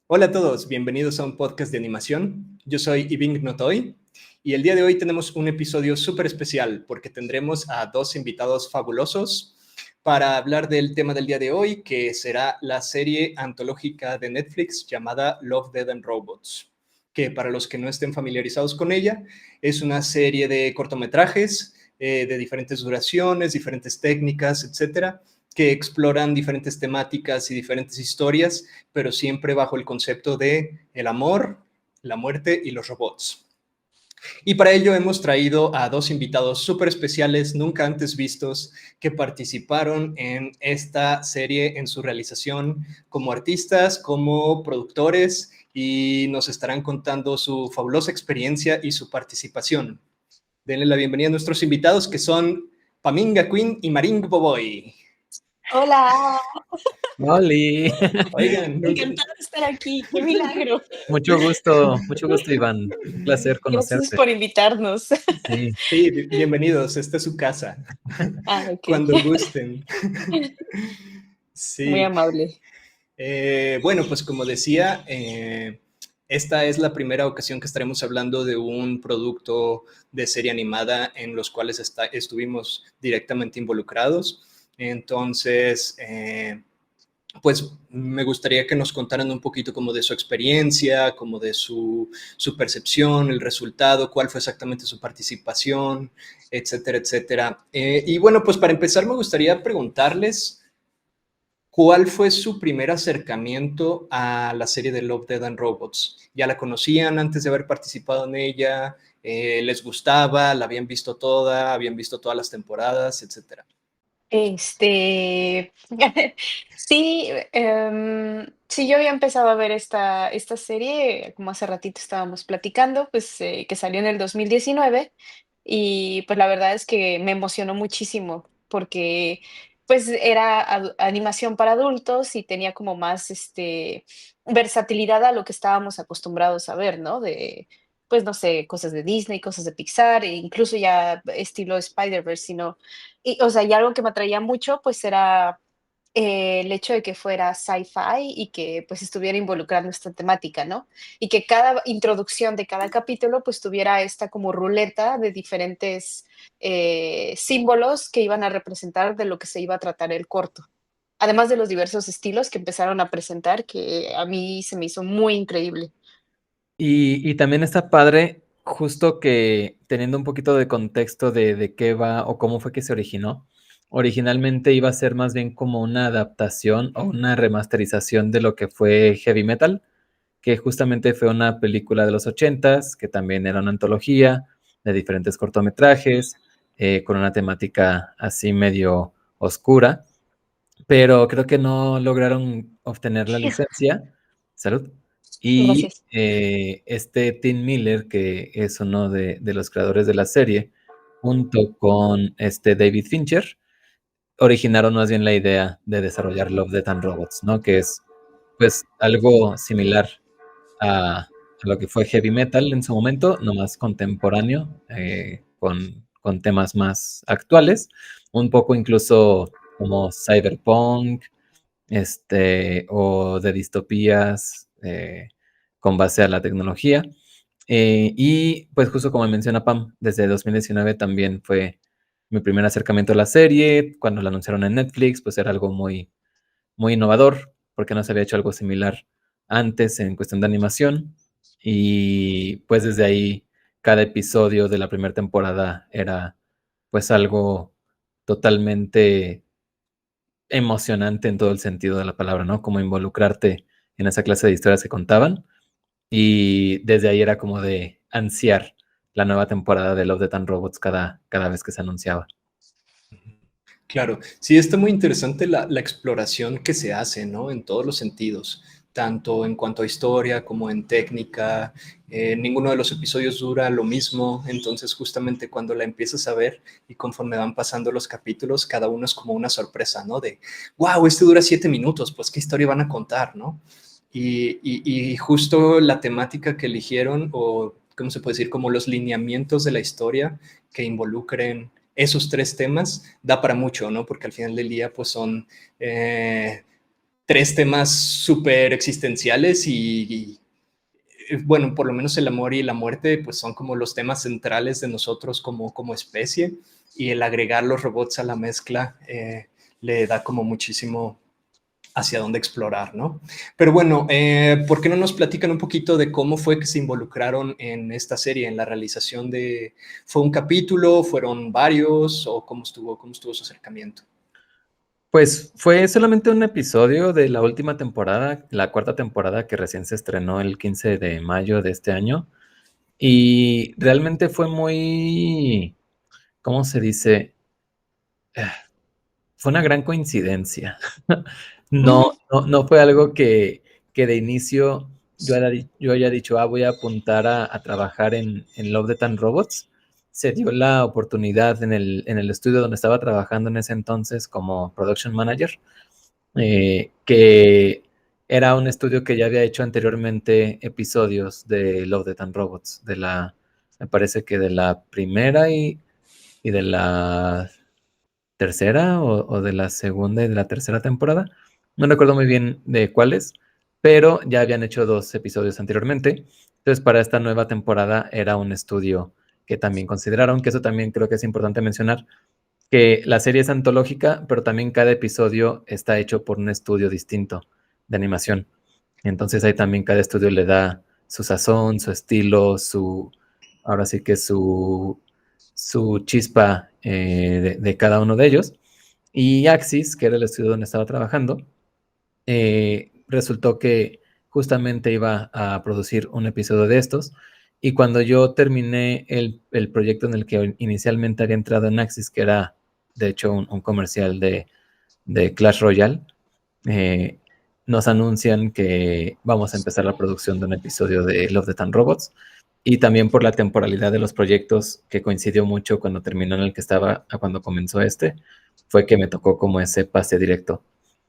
Hola a todos, bienvenidos a un podcast de animación. Yo soy Iving Notoy y el día de hoy tenemos un episodio súper especial porque tendremos a dos invitados fabulosos para hablar del tema del día de hoy, que será la serie antológica de Netflix llamada Love, Death and Robots, que para los que no estén familiarizados con ella, es una serie de cortometrajes de diferentes duraciones, diferentes técnicas, etcétera, que exploran diferentes temáticas y diferentes historias, pero siempre bajo el concepto de el amor, la muerte y los robots. Y para ello hemos traído a dos invitados súper especiales, nunca antes vistos, que participaron en esta serie en su realización como artistas, como productores, y nos estarán contando su fabulosa experiencia y su participación. Denle la bienvenida a nuestros invitados, que son Paminga Queen y Maring Boboy. Hola, Oli, Oigan, nunca... encantada de estar aquí, qué milagro. mucho gusto, Iván. Un placer Gracias conocerte. por invitarnos. Sí, Sí, bienvenidos, esta es su casa, Ok, cuando gusten. muy Sí, amable. bueno, pues como decía, esta es la primera ocasión que estaremos hablando de un producto de serie animada en los cuales estuvimos directamente involucrados. Entonces, pues me gustaría que nos contaran un poquito como de su experiencia, como de su percepción, el resultado, cuál fue exactamente su participación, etcétera, etcétera. Y bueno, pues para empezar me gustaría preguntarles cuál fue su primer acercamiento a la serie de Love, Death and Robots. ¿Ya la conocían antes de haber participado en ella? ¿Les gustaba? ¿La habían visto toda? ¿Habían visto todas las temporadas? Etcétera. Este, sí, sí, yo había empezado a ver esta serie, como hace ratito estábamos platicando, pues que salió en el 2019 y pues la verdad es que me emocionó muchísimo porque pues era animación para adultos y tenía como más versatilidad a lo que estábamos acostumbrados a ver, ¿no? De, pues no sé, cosas de Disney, cosas de Pixar, e incluso ya estilo Spider-Verse, sino y, o sea, y algo que me atraía mucho, pues, era, el hecho de que fuera sci-fi y que, pues, estuviera involucrando esta temática, ¿no? Y que cada introducción de cada capítulo, pues, tuviera esta como ruleta de diferentes, símbolos que iban a representar de lo que se iba a tratar el corto. Además de los diversos estilos que empezaron a presentar, que a mí se me hizo muy increíble. y también está padre, justo que teniendo un poquito de contexto de qué va o cómo fue que se originó. Originalmente iba a ser más bien como una adaptación o una remasterización de lo que fue Heavy Metal, que justamente fue una película de los ochentas, que también era una antología de diferentes cortometrajes, con una temática así medio oscura, pero creo que no lograron obtener la licencia. Salud. Y Gracias. este Tim Miller, que es uno de los creadores de la serie, junto con este David Fincher, originaron más bien la idea de desarrollar Love, Death and Robots, ¿no? Que es pues algo similar a lo que fue heavy metal en su momento, no más contemporáneo, con temas más actuales, un poco incluso como cyberpunk, o de distopías con base a la tecnología. Y pues justo como menciona Pam, desde 2019 también fue mi primer acercamiento a la serie. Cuando la anunciaron en Netflix, pues era algo muy, muy innovador, porque no se había hecho algo similar antes en cuestión de animación. Y pues desde ahí, cada episodio de la primera temporada era pues algo totalmente emocionante en todo el sentido de la palabra, ¿no? Como involucrarte en esa clase de historias que contaban. Y desde ahí era como de ansiar la nueva temporada de Love, Death and Robots cada vez que se anunciaba. Claro, sí, está muy interesante la exploración que se hace, ¿no? En todos los sentidos, tanto en cuanto a historia como en técnica. Ninguno de los episodios dura lo mismo, entonces justamente cuando la empiezas a ver y conforme van pasando los capítulos, cada uno es como una sorpresa, ¿no? De, wow, este dura 7 minutos, pues qué historia van a contar, ¿no? Y justo la temática que eligieron, o cómo se puede decir, como los lineamientos de la historia que involucren esos tres temas, da para mucho, ¿no? Porque al final del día, pues son tres temas súper existenciales bueno, por lo menos el amor y la muerte, pues son como los temas centrales de nosotros como especie, y el agregar los robots a la mezcla le da como muchísimo hacia dónde explorar, ¿no? Pero bueno, ¿por qué no nos platican un poquito de cómo fue que se involucraron en esta serie, en la realización de... ¿Fue un capítulo? ¿Fueron varios? ¿O cómo estuvo su acercamiento? Pues fue solamente un episodio de la última temporada, la cuarta temporada que recién se estrenó el 15 de mayo de este año. Y realmente fue muy, ¿cómo se dice? Eh, Fue una gran coincidencia. No fue algo que de inicio yo haya dicho, voy a apuntar a trabajar en Love, Death and Robots. Se dio la oportunidad en el estudio donde estaba trabajando en ese entonces como production manager, que era un estudio que ya había hecho anteriormente episodios de Love, Death and Robots, me parece que de la primera y de la tercera o de la segunda y de la tercera temporada. No recuerdo muy bien de cuáles, pero ya habían hecho dos episodios anteriormente. Entonces, para esta nueva temporada era un estudio que también consideraron, que eso también creo que es importante mencionar, que la serie es antológica, pero también cada episodio está hecho por un estudio distinto de animación. Entonces ahí también cada estudio le da su sazón, su estilo, ahora sí que su chispa de cada uno de ellos. Y Axis, que era el estudio donde estaba trabajando, resultó que justamente iba a producir un episodio de estos. Y cuando yo terminé el proyecto en el que inicialmente había entrado en Axis, que era de hecho un comercial de Clash Royale, eh, nos anuncian que vamos a empezar la producción de un episodio de Love, Death and Robots. Y también por la temporalidad de los proyectos, que coincidió mucho cuando terminó en el que estaba a cuando comenzó este, fue que me tocó como ese pase directo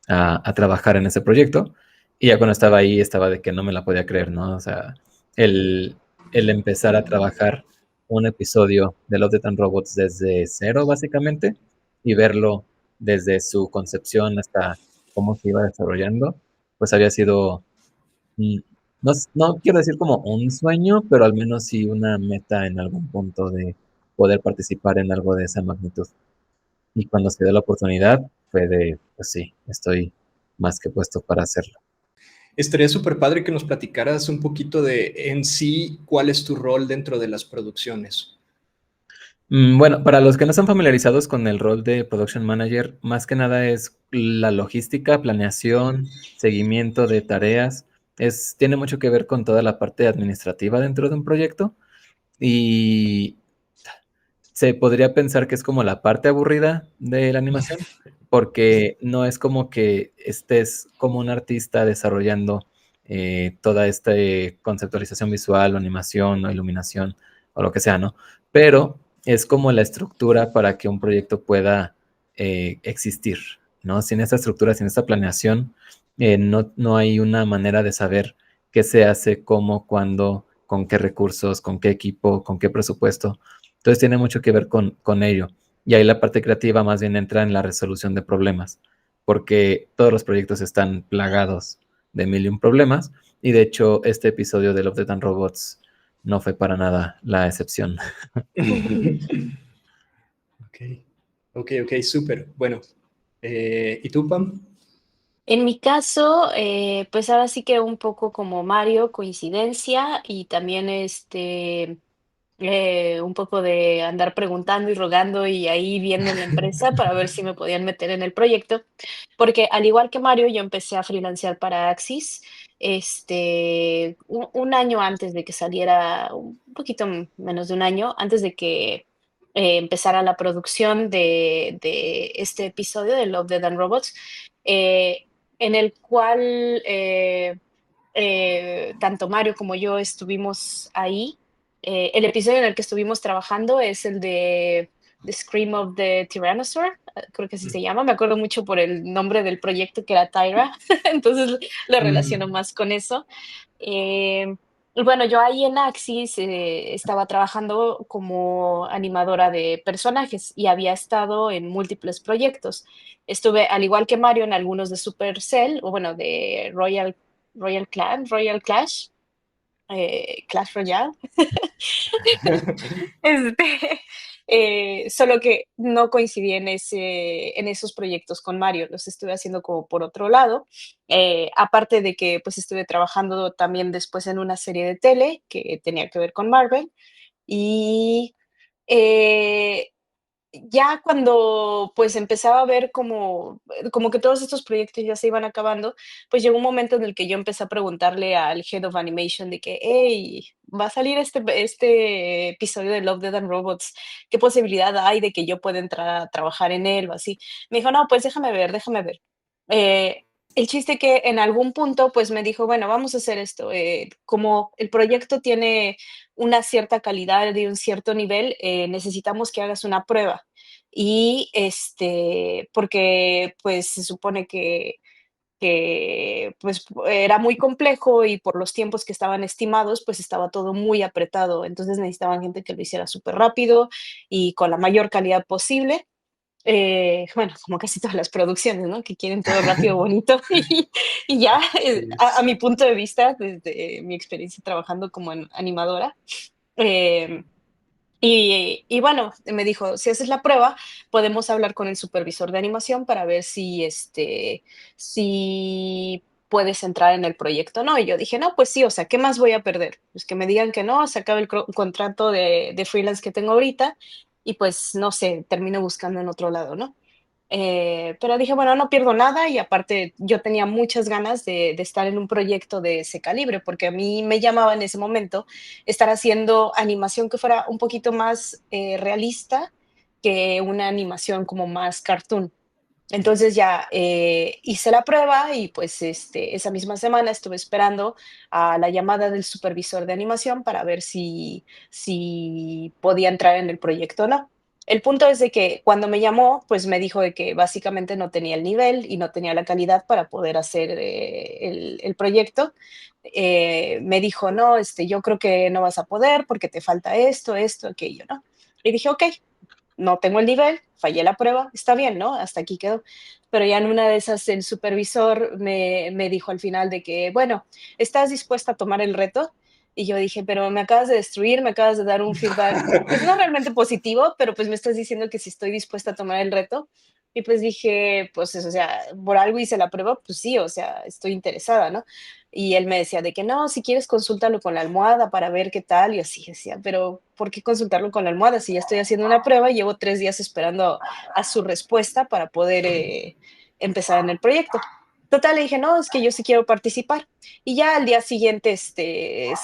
a trabajar en ese proyecto. Y ya cuando estaba ahí, estaba de que no me la podía creer, ¿no? O sea, el, el empezar a trabajar un episodio de Love, Death and Robots desde cero, básicamente, y verlo desde su concepción hasta cómo se iba desarrollando, pues había sido, mm, no quiero decir como un sueño, pero al menos sí una meta en algún punto de poder participar en algo de esa magnitud. Y cuando se dio la oportunidad, fue de, pues sí, estoy más que puesto para hacerlo. Estaría súper padre que nos platicaras un poquito de en sí cuál es tu rol dentro de las producciones. Bueno, para los que no están familiarizados con el rol de Production Manager, más que nada es la logística, planeación, seguimiento de tareas. Tiene mucho que ver con toda la parte administrativa dentro de un proyecto, y se podría pensar que es como la parte aburrida de la animación, porque no es como que estés como un artista desarrollando toda esta conceptualización visual o animación o iluminación o lo que sea, ¿no? Pero es como la estructura para que un proyecto pueda existir, ¿no? Sin esta estructura, sin esta planeación, no hay una manera de saber qué se hace, cómo, cuándo, con qué recursos, con qué equipo, con qué presupuesto. Entonces tiene mucho que ver con ello. Y ahí la parte creativa más bien entra en la resolución de problemas, porque todos los proyectos están plagados de mil y un problemas, y de hecho este episodio de Love, Death and Robots no fue para nada la excepción. Ok, ok, súper. Bueno, ¿y tú, Pam? En mi caso, pues ahora sí que un poco como Mario, coincidencia y también un poco de andar preguntando y rogando y ahí viendo en la empresa para ver si me podían meter en el proyecto, porque al igual que Mario, yo empecé a freelancear para Axis, un año antes de que saliera, un poquito menos de un año, antes de que empezara la producción de este episodio de Love, Death and Robots, eh, en el cual tanto Mario como yo estuvimos ahí. El episodio en el que estuvimos trabajando es el de The Scream of the Tyrannosaur, creo que así se llama. Me acuerdo mucho por el nombre del proyecto que era Tyra, entonces lo relaciono más con eso. Eh, Y bueno, yo ahí en Axis, estaba trabajando como animadora de personajes y había estado en múltiples proyectos. Estuve, al igual que Mario, en algunos de Supercell, o bueno, de Royal Clash, Clash Royale. Este, solo que no coincidí en esos proyectos con Mario, los estuve haciendo como por otro lado. Aparte de que pues estuve trabajando también después en una serie de tele que tenía que ver con Marvel. Y eh, ya cuando, pues, empezaba a ver como que todos estos proyectos ya se iban acabando, pues, llegó un momento en el que yo empecé a preguntarle al Head of Animation de que: "Hey, va a salir este episodio de Love, Death and Robots, ¿qué posibilidad hay de que yo pueda entrar a trabajar en él o así?". Me dijo: "No, pues déjame ver, déjame ver". Eh, el chiste que en algún punto, pues, me dijo: "Bueno, vamos a hacer esto, como el proyecto tiene una cierta calidad y un cierto nivel, necesitamos que hagas una prueba". Y, porque, pues, se supone que, pues, era muy complejo y por los tiempos que estaban estimados, pues, estaba todo muy apretado. Entonces, necesitaban gente que lo hiciera súper rápido y con la mayor calidad posible. Bueno, como casi todas las producciones, ¿no? Que quieren todo rápido, bonito y ya, Sí. a mi punto de vista, desde mi experiencia trabajando como animadora, em y bueno, me dijo: "Si haces la prueba, podemos hablar con el supervisor de animación para ver si, si puedes entrar en el proyecto, ¿no?". Y yo dije: "No, pues sí, o sea, ¿qué más voy a perder? Pues que me digan que no, se acaba el contrato de freelance que tengo ahorita y, pues, no sé, termino buscando en otro lado", ¿no? Pero dije, bueno, no pierdo nada y aparte yo tenía muchas ganas de estar en un proyecto de ese calibre, porque a mí me llamaba en ese momento estar haciendo animación que fuera un poquito más realista que una animación como más cartoon. Entonces ya hice la prueba y pues esa misma semana estuve esperando a la llamada del supervisor de animación para ver si podía entrar en el proyecto o no. El punto es de que cuando me llamó, pues me dijo de que básicamente no tenía el nivel y no tenía la calidad para poder hacer el proyecto. Me dijo, no, yo creo que no vas a poder porque te falta esto, aquello, ¿no? Y dije, ok, no tengo el nivel, fallé la prueba, está bien, ¿no? Hasta aquí quedó. Pero ya en una de esas el supervisor me dijo al final de que, bueno, ¿estás dispuesta a tomar el reto? Y yo dije, pero me acabas de destruir, me acabas de dar un feedback, pues no realmente positivo, pero pues me estás diciendo que si estoy dispuesta a tomar el reto. Y pues dije, pues o sea, por algo hice la prueba, pues sí, o sea, estoy interesada, ¿no? Y él me decía de que no, si quieres consúltalo con la almohada para ver qué tal. Y así decía, pero ¿por qué consultarlo con la almohada? Si ya estoy haciendo una prueba y llevo 3 días esperando a su respuesta para poder empezar en el proyecto. Total, le dije, no, es que yo sí quiero participar. Y ya al día siguiente se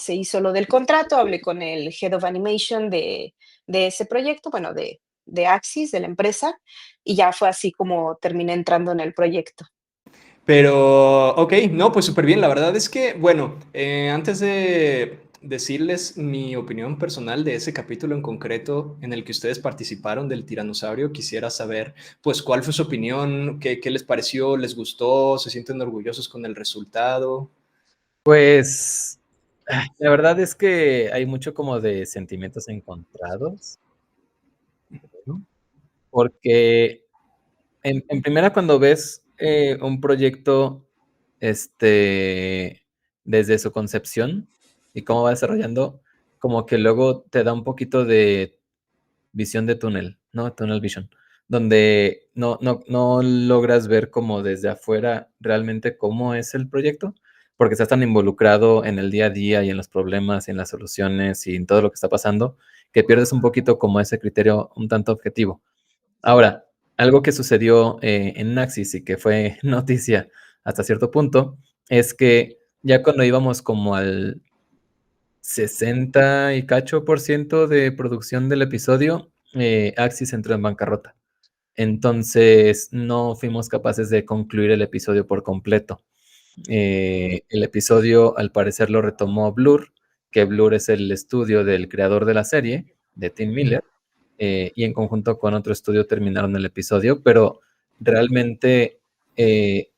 hizo lo del contrato, hablé con el Head of Animation de ese proyecto, bueno, de Axis, de la empresa, y ya fue así como terminé entrando en el proyecto. Pero, ok, no, pues súper bien. La verdad es que, bueno, antes de decirles mi opinión personal de ese capítulo en concreto en el que ustedes participaron del tiranosaurio, quisiera saber, pues, cuál fue su opinión, qué les pareció, les gustó, se sienten orgullosos con el resultado. Pues la verdad es que hay mucho como de sentimientos encontrados, ¿no? Porque en primera cuando ves un proyecto desde su concepción y cómo va desarrollando, como que luego te da un poquito de visión de túnel, ¿no? Tunnel vision, donde no logras ver como desde afuera realmente cómo es el proyecto, porque estás tan involucrado en el día a día y en los problemas y en las soluciones y en todo lo que está pasando, que pierdes un poquito como ese criterio un tanto objetivo. Ahora, algo que sucedió en Naxis y que fue noticia hasta cierto punto, es que ya cuando íbamos como al 60 y cacho por ciento de producción del episodio, Axis entró en bancarrota. Entonces no fuimos capaces de concluir el episodio por completo. El episodio al parecer lo retomó Blur, que Blur es el estudio del creador de la serie, de Tim Miller, y en conjunto con otro estudio terminaron el episodio, pero realmente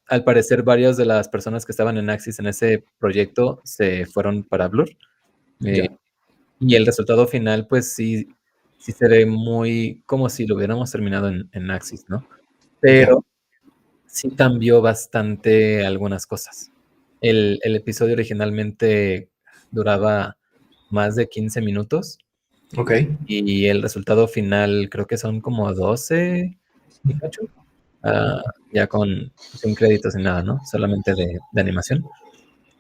al parecer varias de las personas que estaban en Axis en ese proyecto se fueron para Blur. Ya. Y el resultado final, pues sí, sí se ve muy como si lo hubiéramos terminado en Axis, ¿no? Ya. Pero sí cambió bastante algunas cosas. El episodio originalmente duraba más de 15 minutos Ok. y el resultado final creo que son como 12 y cacho. Ya sin créditos ni nada, ¿no? Solamente de animación.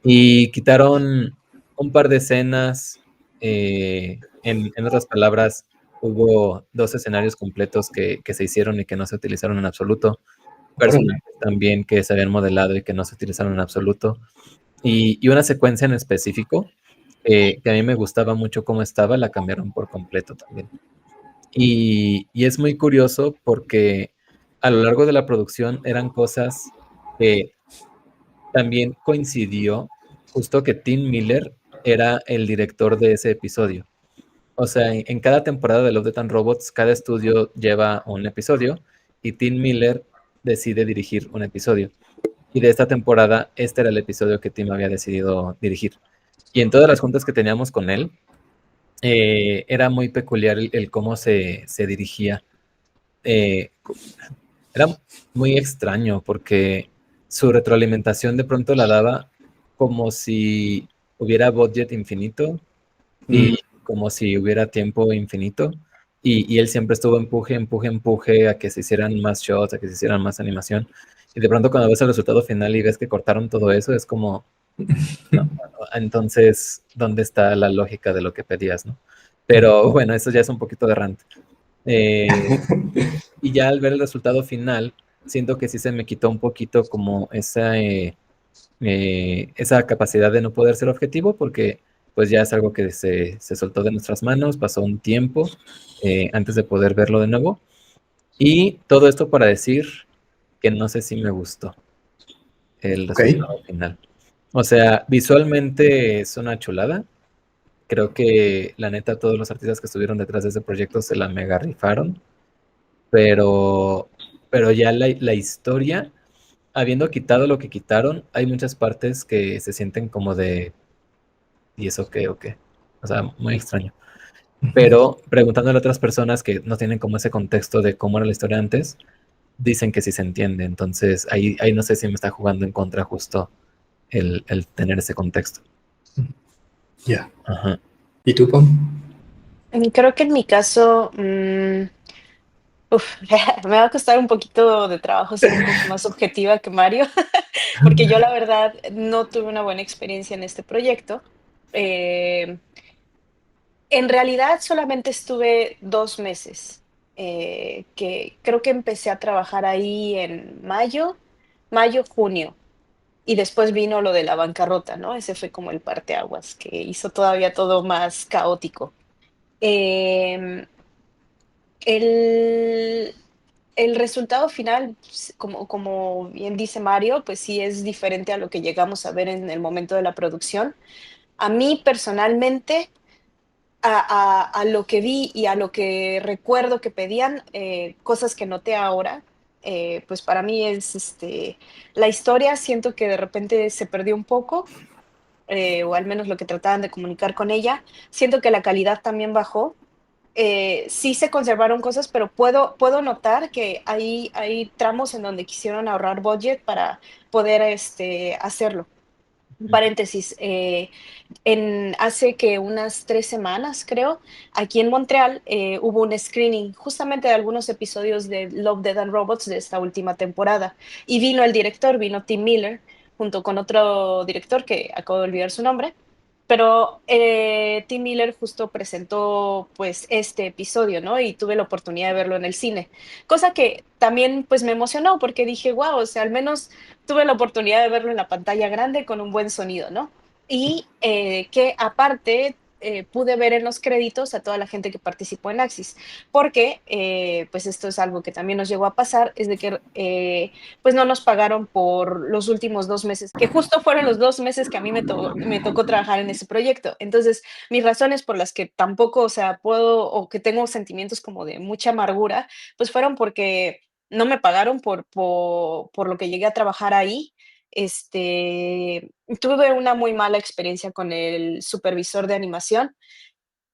Y quitaron un par de escenas. En otras palabras, hubo 2 escenarios completos que se hicieron y que no se utilizaron en absoluto. Órale. Personajes también que se habían modelado y que no se utilizaron en absoluto. Y una secuencia en específico que a mí me gustaba mucho cómo estaba, la cambiaron por completo también. Y es muy curioso porque a lo largo de la producción eran cosas que también coincidió justo que Tim Miller era el director de ese episodio. O sea, en cada temporada de Love, Death and Robots, cada estudio lleva un episodio y Tim Miller decide dirigir un episodio. Y de esta temporada, este era el episodio que Tim había decidido dirigir. Y en todas las juntas que teníamos con él, era muy peculiar el cómo se dirigía. Eh, Era muy extraño porque su retroalimentación de pronto la daba como si hubiera budget infinito Mm. y como si hubiera tiempo infinito. Y él siempre estuvo empuje, empuje, empuje a que se hicieran más shots, a que se hicieran más animación. Y de pronto cuando ves el resultado final y ves que cortaron todo eso, es como, no, entonces, ¿dónde está la lógica de lo que pedías, no? Pero bueno, eso ya es un poquito de rant. Eh, y ya al ver el resultado final, siento que sí se me quitó un poquito como esa capacidad de no poder ser objetivo, porque pues ya es algo que se soltó de nuestras manos, pasó un tiempo antes de poder verlo de nuevo. Y todo esto para decir que no sé si me gustó el Ok. resultado final. O sea, visualmente es una chulada. Creo que la neta todos los artistas que estuvieron detrás de ese proyecto se la mega rifaron, pero, pero ya la historia, habiendo quitado lo que quitaron, hay muchas partes que se sienten como de, ¿y eso qué o qué? O sea, muy extraño. Pero preguntándole a otras personas que no tienen como ese contexto de cómo era la historia antes, dicen que sí se entiende. Entonces, ahí no sé si me está jugando en contra justo el tener ese contexto. Ya. Ajá. ¿Y tú, Pam? Creo que en mi caso, me va a costar un poquito de trabajo ser un poco más objetiva que Mario, porque yo la verdad no tuve una buena experiencia en este proyecto. Em, en realidad solamente estuve 2 meses, que creo que empecé a trabajar ahí en mayo, junio, y después vino lo de la bancarrota, ¿no? Ese fue como el parteaguas que hizo todavía todo más caótico. Em, el el resultado final, pues, como bien dice Mario, pues sí es diferente a lo que llegamos a ver en el momento de la producción. A mí personalmente, a lo que vi y a lo que recuerdo que pedían, cosas que noté ahora, pues para mí es, la historia siento que de repente se perdió un poco, o al menos lo que trataban de comunicar con ella. Siento que la calidad también bajó. Sí se conservaron cosas, pero puedo notar que hay tramos en donde quisieron ahorrar budget para poder, hacerlo. Paréntesis, hace que unas 3 semanas, creo, aquí en Montreal, hubo un screening justamente de algunos episodios de Love, Death and Robots de esta última temporada. Y vino el director, vino Tim Miller, junto con otro director que acabo de olvidar su nombre, pero Tim Miller justo presentó pues este episodio, ¿no? Y tuve la oportunidad de verlo en el cine, cosa que también pues me emocionó porque dije, wow, o sea, al menos tuve la oportunidad de verlo en la pantalla grande con un buen sonido, ¿no? Y que aparte pude ver en los créditos a toda la gente que participó en Axis, porque pues esto es algo que también nos llegó a pasar, es de que pues no nos pagaron por los últimos 2 meses, que justo fueron los 2 meses que a mí me tocó trabajar en ese proyecto. Entonces, mis razones por las que tampoco, o sea, puedo o que tengo sentimientos como de mucha amargura, pues fueron porque no me pagaron por lo que llegué a trabajar ahí. Tuve una muy mala experiencia con el supervisor de animación.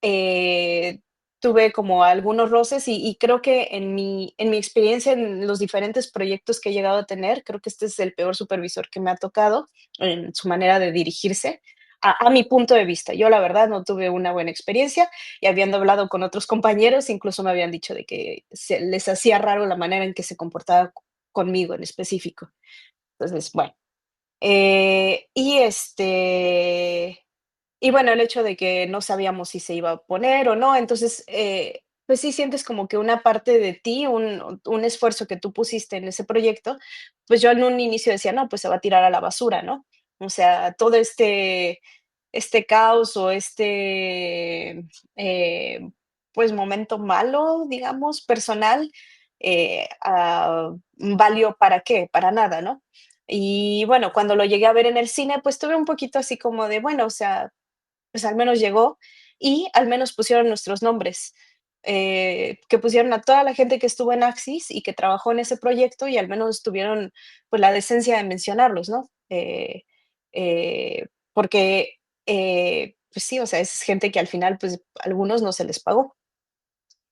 eh, Tuve como algunos roces y creo que en mi experiencia en los diferentes proyectos que he llegado a tener, creo que este es el peor supervisor que me ha tocado en su manera de dirigirse, a mi punto de vista. Yo, la verdad, no tuve una buena experiencia y habiendo hablado con otros compañeros, incluso me habían dicho de que se les hacía raro la manera en que se comportaba conmigo en específico. Entonces, bueno, y bueno, el hecho de que no sabíamos si se iba a poner o no, entonces, pues sí sientes como que una parte de ti, un esfuerzo que tú pusiste en ese proyecto, pues yo en un inicio decía: "No, pues se va a tirar a la basura", ¿no? O sea, todo este caos o eh, pues, momento malo, digamos, personal, ¿valió para qué? Para nada, ¿no? Y bueno, cuando lo llegué a ver en el cine, pues tuve un poquito así como de, bueno, o sea, pues al menos llegó y al menos pusieron nuestros nombres, que pusieron a toda la gente que estuvo en Axis y que trabajó en ese proyecto y al menos tuvieron pues la decencia de mencionarlos, ¿no? Porque, pues sí, o sea, es gente que al final, pues a algunos no se les pagó.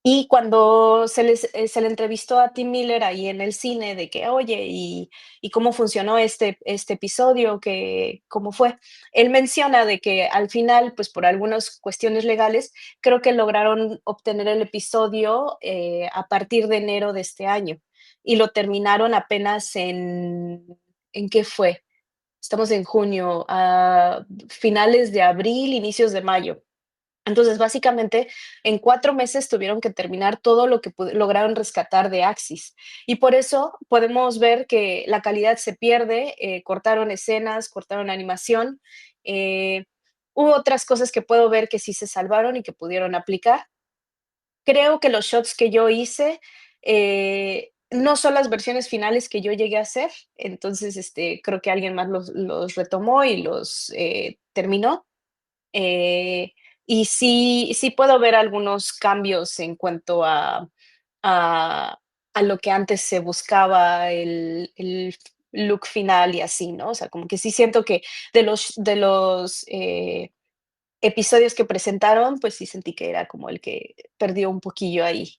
Y cuando se le entrevistó a Tim Miller ahí en el cine de que: "Oye, ¿y cómo funcionó este episodio? ¿Cómo fue?". Él menciona de que al final, pues, por algunas cuestiones legales, creo que lograron obtener el episodio, a partir de enero de este año, y lo terminaron apenas ¿en qué fue? Estamos en junio, a finales de abril, inicios de mayo. Entonces, básicamente, en 4 meses tuvieron que terminar todo lo que lograron rescatar de Axis. Y por eso podemos ver que la calidad se pierde, cortaron escenas, cortaron animación. eh, Hubo otras cosas que puedo ver que sí se salvaron y que pudieron aplicar. Creo que los shots que yo hice, no son las versiones finales que yo llegué a hacer. Entonces, creo que alguien más los retomó y los, terminó. Eh, y sí puedo ver algunos cambios en cuanto a a lo que antes se buscaba, el look final y así, ¿no? O sea, como que sí siento que de los episodios que presentaron, pues sí sentí que era como el que perdió un poquillo ahí.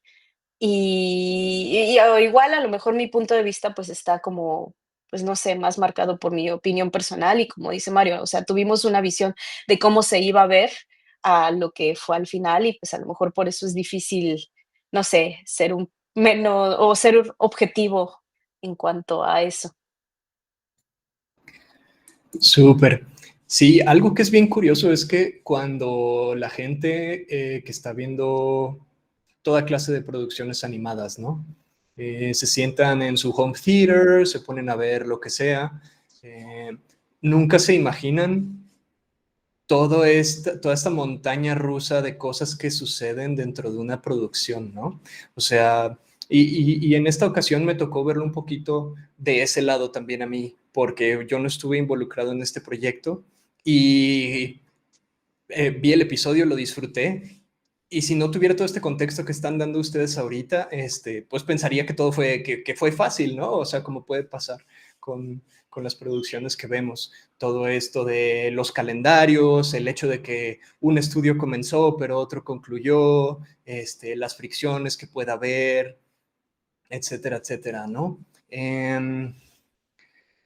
O igual, a lo mejor mi punto de vista, pues, está como, pues, no sé, más marcado por mi opinión personal y como dice Mario, o sea, tuvimos una visión de cómo se iba a ver a lo que fue al final y, pues, a lo mejor por eso es difícil, no sé, ser un menos o ser objetivo en cuanto a eso. Súper. Sí, algo que es bien curioso es que cuando la gente que está viendo toda clase de producciones animadas, ¿no? Se sientan en su home theater, se ponen a ver lo que sea, eh, nunca se imaginan toda esta montaña rusa de cosas que suceden dentro de una producción, ¿no? O sea, y en esta ocasión me tocó verlo un poquito de ese lado también a mí, porque yo no estuve involucrado en este proyecto y vi el episodio, lo disfruté. Y si no tuviera todo este contexto que están dando ustedes ahorita, pues pensaría que todo fue, que fue fácil, ¿no? O sea, como puede pasar con las producciones que vemos. Todo esto de los calendarios, el hecho de que un estudio comenzó, pero otro concluyó, las fricciones que pueda haber, etcétera, etcétera, ¿no?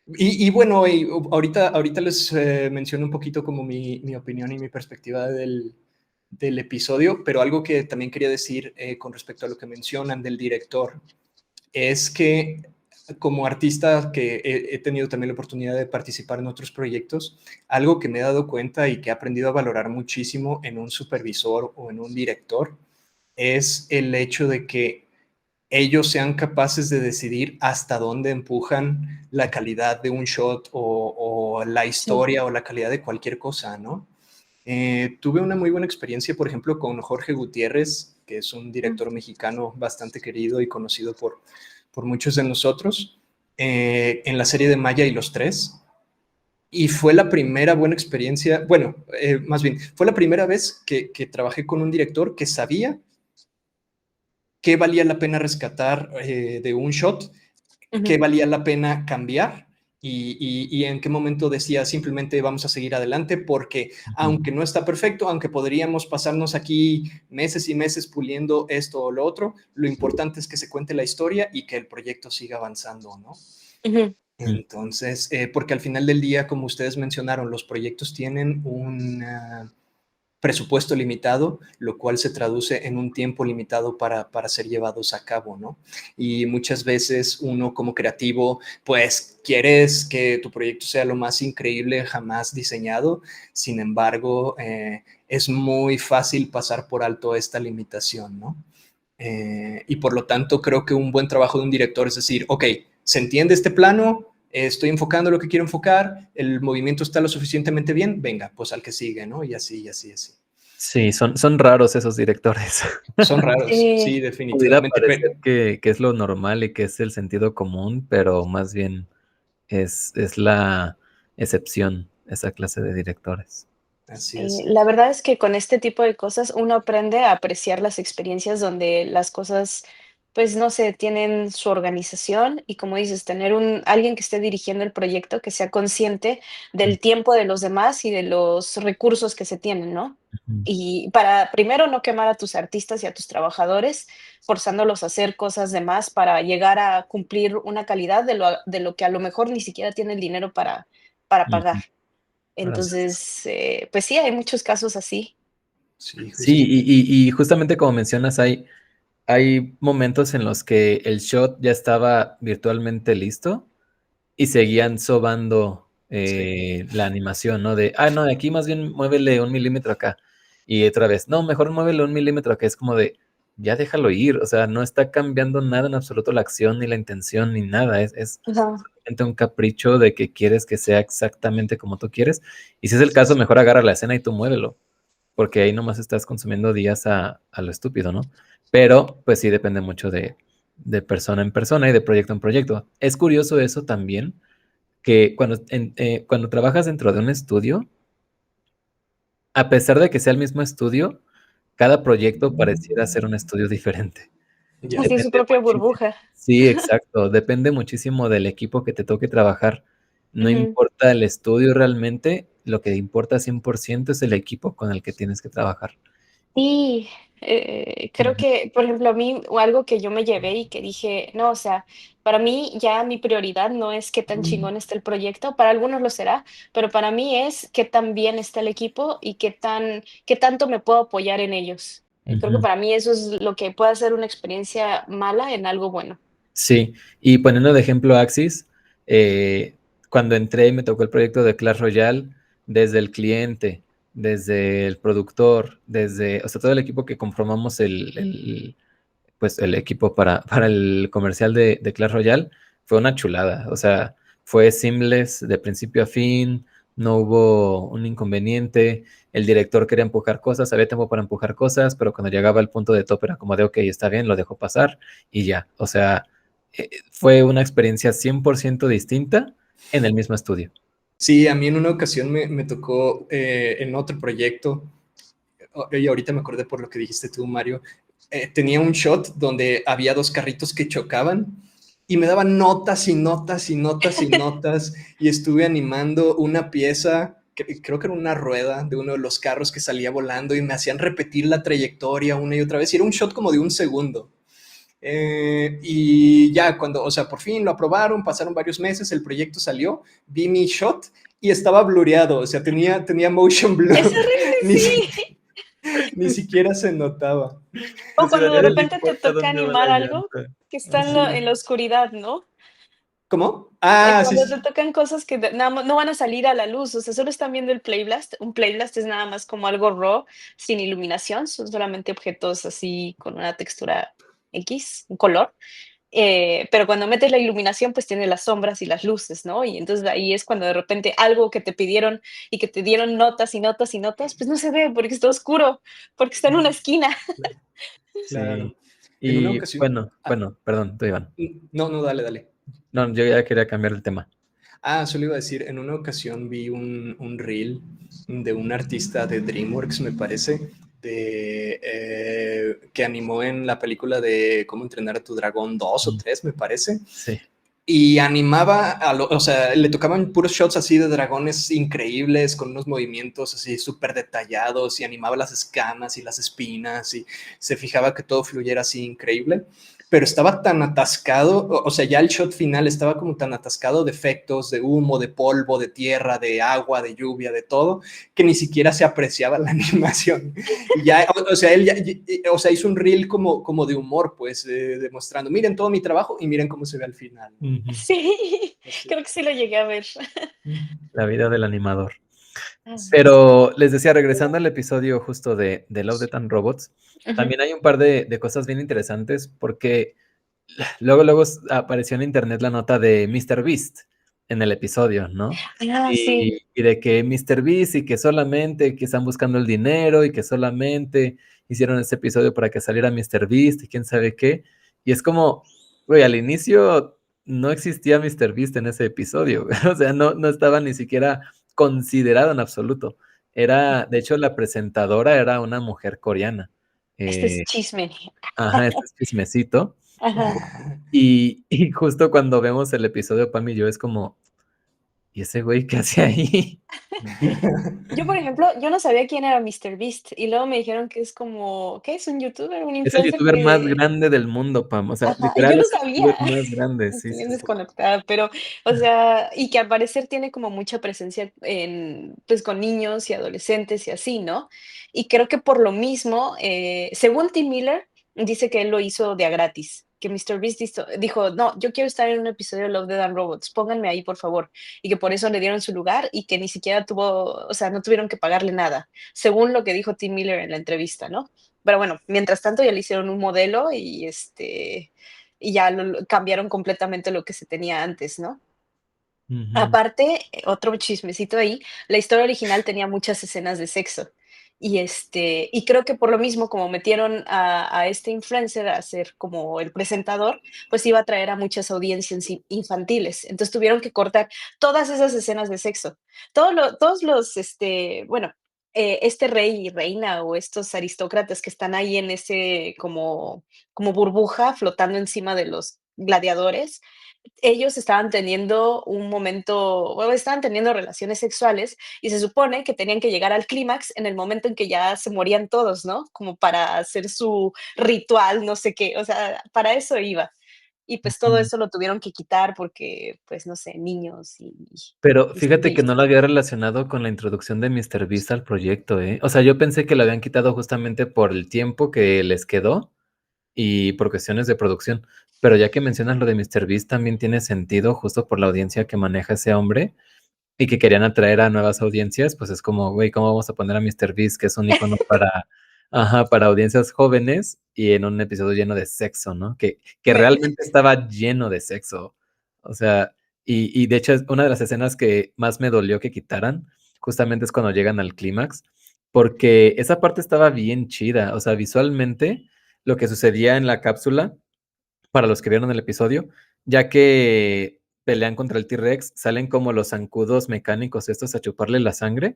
Y bueno, ahorita les menciono un poquito como mi opinión y mi perspectiva del episodio, pero algo que también quería decir con respecto a lo que mencionan del director es que como artista que he tenido también la oportunidad de participar en otros proyectos, algo que me he dado cuenta y que he aprendido a valorar muchísimo en un supervisor o en un director es el hecho de que ellos sean capaces de decidir hasta dónde empujan la calidad de un shot o la Sí. historia o la calidad de cualquier cosa, ¿no? Tuve una muy buena experiencia, por ejemplo, con Jorge Gutiérrez, que es un Mm. director mexicano bastante querido y conocido por muchos de nosotros, en la serie de Maya y los Tres. Y fue la primera buena experiencia, bueno, más bien, fue la primera vez que trabajé con un director que sabía qué valía la pena rescatar de un shot, qué valía la pena cambiar y en qué momento decía simplemente vamos a seguir adelante porque aunque no está perfecto, aunque podríamos pasarnos aquí meses y meses puliendo esto o lo otro, lo importante es que se cuente la historia y que el proyecto siga avanzando, ¿no? Entonces, porque al final del día, como ustedes mencionaron, los proyectos tienen un presupuesto limitado, lo cual se traduce en un tiempo limitado para ser llevados a cabo, ¿no? Y muchas veces uno como creativo, pues quieres que tu proyecto sea lo más increíble jamás diseñado, sin embargo, es muy fácil pasar por alto esta limitación, ¿no? Y por lo tanto creo que un buen trabajo de un director es decir, ok, se entiende este plano, estoy enfocando lo que quiero enfocar, el movimiento está lo suficientemente bien, venga, pues al que sigue, ¿no? Y así, y así, y así. Sí, son raros esos directores. Son raros, sí, Pudiera definitivamente. parecer que es lo normal y que es el sentido común, pero más bien es la excepción, esa clase de directores. Así es. La verdad es que con este tipo de cosas uno aprende a apreciar las experiencias donde las cosas, pues no sé, tienen su organización y como dices, tener alguien que esté dirigiendo el proyecto que sea consciente Mm, del tiempo de los demás y de los recursos que se tienen, ¿no? ujú, Y para primero no quemar a tus artistas y a tus trabajadores, forzándolos a hacer cosas de más para llegar a cumplir una calidad de lo que a lo mejor ni siquiera tiene el dinero para pagar. ujú. Así es. Entonces, pues sí, hay muchos casos así. Sí, Sí, justo. y justamente como mencionas, hay momentos en los que el shot ya estaba virtualmente listo y seguían sobando Sí. la animación, ¿no? No, de aquí más bien muévele 1 milímetro acá. Y otra vez, no, mejor muévele 1 milímetro acá. Es como de, ya déjalo ir. O sea, no está cambiando nada en absoluto la acción, ni la intención, ni nada. Es Ajá. solamente un capricho de que quieres que sea exactamente como tú quieres. Y si es el Sí, caso, sí. mejor agarra la escena y tú muévelo. Porque ahí nomás estás consumiendo días a lo estúpido, ¿no? Pero, pues sí, depende mucho de persona en persona y de proyecto en proyecto. Es curioso eso también que cuando trabajas dentro de un estudio, a pesar de que sea el mismo estudio, cada proyecto pareciera ser un estudio diferente. Ya. Así su Depende propia muchísimo. burbuja. Sí, exacto. Depende muchísimo del equipo que te toque trabajar. No Ujú. importa el estudio realmente, lo que importa 100% es el equipo con el que tienes que trabajar. Y, creo Ujú, que, por ejemplo, a mí, o algo que yo me llevé y que dije: "No, o sea, para mí ya mi prioridad no es qué tan chingón está el proyecto", para algunos lo será, pero para mí es qué tan bien está el equipo y qué tanto me puedo apoyar en ellos. Creo que ujú. para mí eso es lo que puede hacer una experiencia mala en algo bueno. Sí, y poniendo de ejemplo Axis, eh, cuando entré y me tocó el proyecto de Clash Royale, desde el cliente, desde el productor, o sea, todo el equipo que conformamos pues el equipo para el comercial de Clash Royale, fue una chulada. O sea, fue seamless de principio a fin, no hubo un inconveniente. El director quería empujar cosas, había tiempo para empujar cosas, pero cuando llegaba al punto de top era como de, ok, está bien, lo dejo pasar y ya. O sea, fue una experiencia 100% distinta en el mismo estudio. Sí, a mí en una ocasión me tocó en otro proyecto, y ahorita me acordé por lo que dijiste tú, Mario, tenía un shot donde había dos carritos que chocaban y me daban notas y notas y notas y notas y estuve animando una pieza, creo que era una rueda de uno de los carros que salía volando y me hacían repetir la trayectoria una y otra vez y era un shot como de un segundo. Y ya cuando, o sea, por fin lo aprobaron, pasaron varios meses, el proyecto salió, vi mi shot y estaba blureado, o sea, tenía motion Es blur, horrible, ni, sí. si- ni siquiera se notaba. O Así de, cuando de "Ahora le repente te importa toca dónde va la animar algo llanta". que está en Ajá. la oscuridad, ¿no? ¿Cómo? Ah, sí, Cuando sí, te sí. tocan cosas que nada más no van a salir a la luz, o sea, solo están viendo el playblast. Un playblast es nada más como algo raw, sin iluminación, son solamente objetos así con una textura X, un color. Pero cuando metes la iluminación, pues tiene las sombras y las luces, ¿no? Y entonces ahí es cuando de repente algo que te pidieron y que te dieron notas y notas y notas, pues no se ve porque está oscuro, porque está en una esquina. Claro. Sí. En una Y ocasión, bueno, perdón, tú, Iván. no, no, dale, dale. No, yo ya quería cambiar el tema. Solo iba a decir, en una ocasión vi un reel de un artista de DreamWorks, me parece, que animó en la película de Cómo entrenar a tu dragón 2 o 3, me parece. Sí. Y animaba, o sea, le tocaban puros shots así de dragones increíbles, con unos movimientos así súper detallados, y animaba las escamas y las espinas, y se fijaba que todo fluyera así increíble. Pero estaba tan atascado, o sea, ya el shot final estaba como tan atascado de efectos, de humo, de polvo, de tierra, de agua, de lluvia, de todo, que ni siquiera se apreciaba la animación. Y ya, o sea, él ya, o sea, hizo un reel como de humor, pues, demostrando, miren todo mi trabajo y miren cómo se ve al final. Sí, Así. creo que sí lo llegué a ver. La vida del animador. Ah, Pero les decía, regresando al episodio justo de Love, Death and Robots, ujú. también hay un par de cosas bien interesantes porque luego apareció en internet la nota de Mr. Beast en el episodio, ¿no? Ah, sí. Y de que Mr. Beast y que solamente que están buscando el dinero y que solamente hicieron ese episodio para que saliera Mr. Beast y quién sabe qué. Y es como, güey, al inicio no existía Mr. Beast en ese episodio, güey. O sea, no estaba ni siquiera considerado en absoluto. Era, de hecho, la presentadora era una mujer coreana. Este es Eh, chisme. ajá, este es chismecito. Ajá. Y justo cuando vemos el episodio, Pam y yo, es como, ¿y ese güey qué hace ahí? Yo, por ejemplo, yo no sabía quién era Mr. Beast y luego me dijeron que es como, ¿qué es un youtuber, un Es el influencer youtuber más que... grande del mundo, Pam. O sea, Ajá, yo literal no es el sabía. youtuber más grande. Sí, Estoy sí, bien sí. desconectada, pero, o sea, y que al parecer tiene como mucha presencia en, pues, con niños y adolescentes y así, ¿no? Y creo que por lo mismo, según Tim Miller, dice que él lo hizo de a gratis, que Mr. Beast dijo, no, yo quiero estar en un episodio de Love, Death and Robots, pónganme ahí, por favor, y que por eso le dieron su lugar y que ni siquiera tuvo, o sea, no tuvieron que pagarle nada, según lo que dijo Tim Miller en la entrevista, ¿no? Pero bueno, mientras tanto ya le hicieron un modelo y ya cambiaron completamente lo que se tenía antes, ¿no? Ujú. Aparte, otro chismecito ahí, la historia original tenía muchas escenas de sexo. Y creo que por lo mismo, como metieron a este influencer a ser como el presentador, pues iba a traer a muchas audiencias infantiles. Entonces tuvieron que cortar todas esas escenas de sexo. Todos los, bueno, este rey y reina o estos aristócratas que están ahí en ese como burbuja flotando encima de los gladiadores, ellos estaban teniendo un momento, bueno, estaban teniendo relaciones sexuales y se supone que tenían que llegar al clímax en el momento en que ya se morían todos, ¿no? Como para hacer su ritual, no sé qué, o sea, para eso iba. Y pues todo Ujú. eso lo tuvieron que quitar porque, pues, no sé, niños Pero y fíjate que sí. no lo había relacionado con la introducción de Mr. Beast al proyecto, ¿eh? O sea, yo pensé que lo habían quitado justamente por el tiempo que les quedó y por cuestiones de producción. Pero ya que mencionas lo de Mr. Beast, también tiene sentido justo por la audiencia que maneja ese hombre y que querían atraer a nuevas audiencias, pues es como, güey, ¿cómo vamos a poner a Mr. Beast, que es un icono para, ajá, para audiencias jóvenes y en un episodio lleno de sexo, ¿no? Que realmente estaba lleno de sexo. O sea, y de hecho es una de las escenas que más me dolió que quitaran, justamente es cuando llegan al clímax, porque esa parte estaba bien chida. O sea, visualmente, lo que sucedía en la cápsula para los que vieron el episodio, ya que pelean contra el T-Rex, salen como los zancudos mecánicos estos a chuparle la sangre.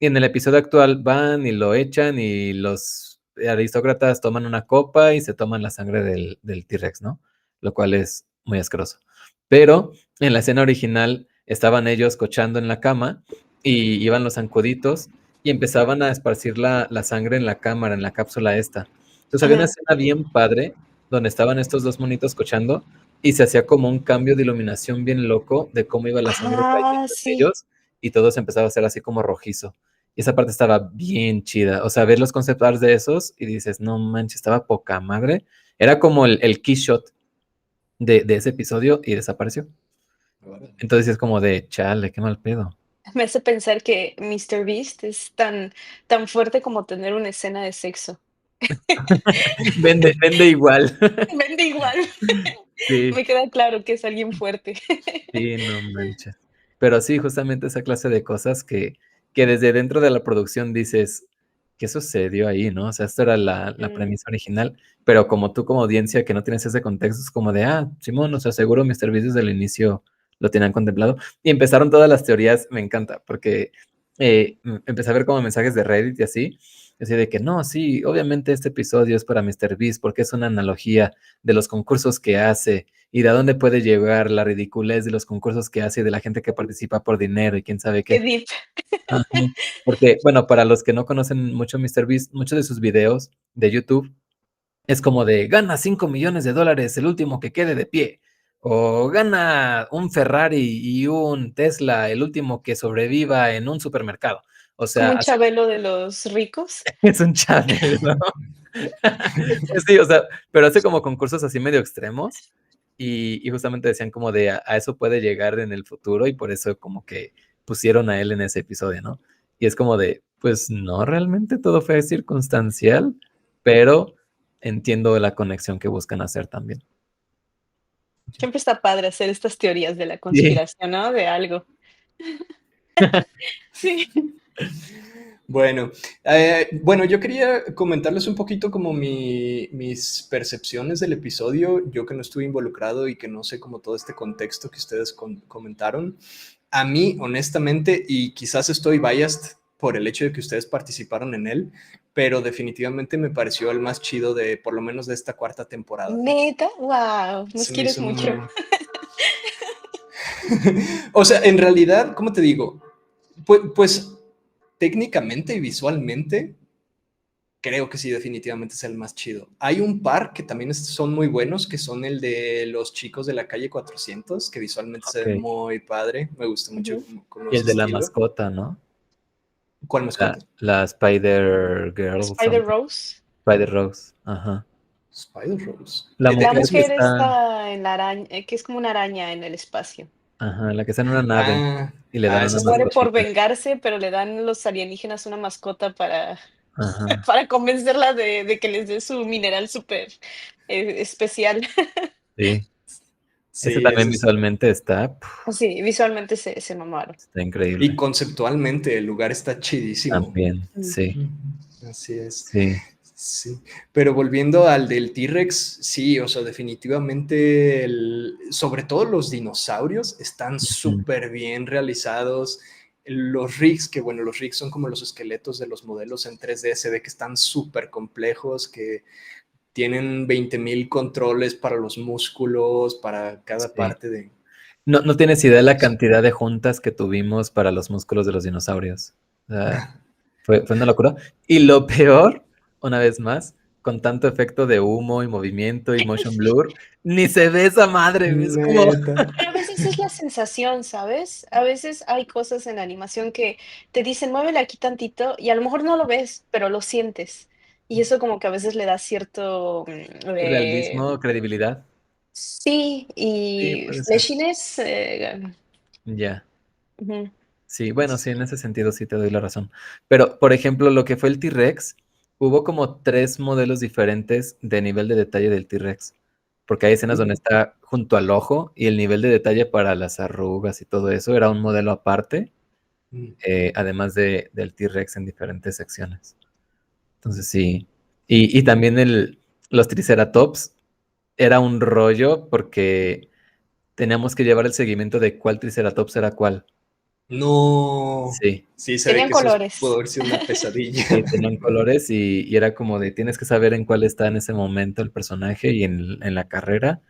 Y en el episodio actual van y lo echan y los aristócratas toman una copa y se toman la sangre del T-Rex, ¿no? Lo cual es muy asqueroso. Pero en la escena original estaban ellos cochando en la cama y iban los zancuditos y empezaban a esparcir la sangre en la cámara, en la cápsula esta. Entonces había una Ajá. escena bien padre donde estaban estos dos monitos cochando y se hacía como un cambio de iluminación bien loco de cómo iba la sangre Ah, cayendo en sí. ellos y todo se empezaba a hacer así como rojizo. Y esa parte estaba bien chida. O sea, ves los concept arts de esos y dices, no manches, estaba poca madre. Era como el key shot de ese episodio y desapareció. Entonces es como de, chale, qué mal pedo. Me hace pensar que Mr. Beast es tan fuerte como tener una escena de sexo. Vende igual. Vende igual. Sí, Me queda claro que es alguien fuerte. sí, no manches. Pero sí, justamente esa clase de cosas que desde dentro de la producción dices, ¿qué sucedió ahí, no? O sea, esto era la Mm, premisa original, pero como tú como audiencia que no tienes ese contexto, es como de, Simón, o sea, seguro Mr. Beast desde el inicio lo tenían contemplado. Y empezaron todas las teorías, me encanta, porque empecé a ver como mensajes de Reddit y así, Así de que no, sí, obviamente este episodio es para MrBeast porque es una analogía de los concursos que hace y de a dónde puede llegar la ridiculez de los concursos que hace y de la gente que participa por dinero y quién sabe Qué qué. deep. Ajá. Porque, bueno, para los que no conocen mucho MrBeast, muchos de sus videos de YouTube es como de gana $5 millones, el último que quede de pie. O gana un Ferrari y un Tesla, el último que sobreviva en un supermercado. O Como sea, un Chabelo de los ricos. es un channel, ¿no? Sí, o sea, pero hace como concursos así medio extremos y justamente decían como de a eso puede llegar en el futuro y por eso como que pusieron a él en ese episodio, ¿no? Y es como de, pues no, realmente todo fue circunstancial, pero entiendo la conexión que buscan hacer también. Siempre está padre hacer estas teorías de la Sí. conspiración, ¿no? De algo. Sí. Bueno, yo quería comentarles un poquito como mis percepciones del episodio, yo que no estuve involucrado y que no sé como todo este contexto que ustedes comentaron. A mí, honestamente, y quizás estoy biased por el hecho de que ustedes participaron en él, pero definitivamente me pareció el más chido de, por lo menos de esta cuarta temporada. Neta, wow, nos Se me quieres hizo mucho. O sea, en realidad, ¿cómo te digo? Pues técnicamente y visualmente, creo que sí, definitivamente es el más chido. Hay un par que también son muy buenos, que son el de los chicos de la calle 400, que visualmente se ve Ok. muy padre. Me gusta mucho Ujú. como Y el su de la estilo. mascota, ¿no? ¿Cuál mascota? La Spider Girl, Spider something. Rose. Spider Rose, ajá. Spider Rose. La La mujer que mujer está, está en la araña, que es como una araña en el espacio. ajá, la que está en una nave Ah, y le dan una esa Se está muere muy por chida. mascotita. vengarse, pero le dan los alienígenas una mascota para, Ajá, para convencerla de que les dé su mineral súper especial. sí. Ese Sí, también ese es. visualmente está, Sí, visualmente se mamaron. está Y increíble. conceptualmente el lugar está chidísimo. También, Mm. sí, Así es. sí. Sí, pero volviendo al del T-Rex, sí, o sea, definitivamente, sobre todo los dinosaurios están Ujú. súper bien realizados. Los rigs, que bueno, los rigs son como los esqueletos de los modelos en 3D, se ve que están súper complejos, que tienen 20,000 controles para los músculos, para cada Sí. parte de... No, no tienes idea de la cantidad de juntas que tuvimos para los músculos de los dinosaurios. O sea, fue una locura. Y lo peor, una vez más, con tanto efecto de humo y movimiento y motion blur, ni se ve esa madre. Es como, Neta. Pero a veces es la sensación, ¿sabes? A veces hay cosas en la animación que te dicen, muévele aquí tantito, y a lo mejor no lo ves, pero lo sientes. Y eso como que a veces le da cierto, realismo, credibilidad. sí, Sí, y puede ser. fleshiness. Ya. Ujú. Sí, bueno, sí, en ese sentido sí te doy la razón. Pero, por ejemplo, lo que fue el T-Rex, hubo como 3 modelos diferentes de nivel de detalle del T-Rex. Porque hay escenas donde está junto al ojo y el nivel de detalle para las arrugas y todo eso era un modelo aparte, además del T-Rex en diferentes secciones. Entonces sí. Y también los Triceratops era un rollo porque teníamos que llevar el seguimiento de cuál Triceratops era cuál. No. Sí. Sí, se ve Tenían que eso pudo colores. haber sido una pesadilla. Sí, tenían colores y era como de tienes que saber en cuál está en ese momento el personaje y en la carrera.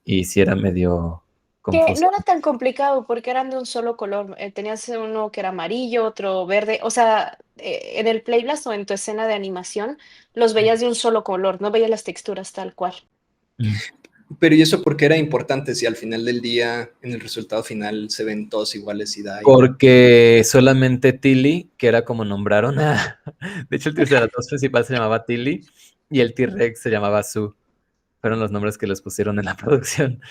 Y sí era medio Que confuso. no era tan complicado porque eran de un solo color. Tenías uno que era amarillo, otro verde. O sea, en el Playblast o en tu escena de animación, los veías de un solo color, no veías las texturas tal cual. Mm. Pero ¿y eso por qué era importante si al final del día, en el resultado final, se ven todos iguales y da igual? Porque solamente Tilly, que era como nombraron de hecho el Triceratops principal se llamaba Tilly y el T-Rex se llamaba Sue. Fueron los nombres que les pusieron en la producción.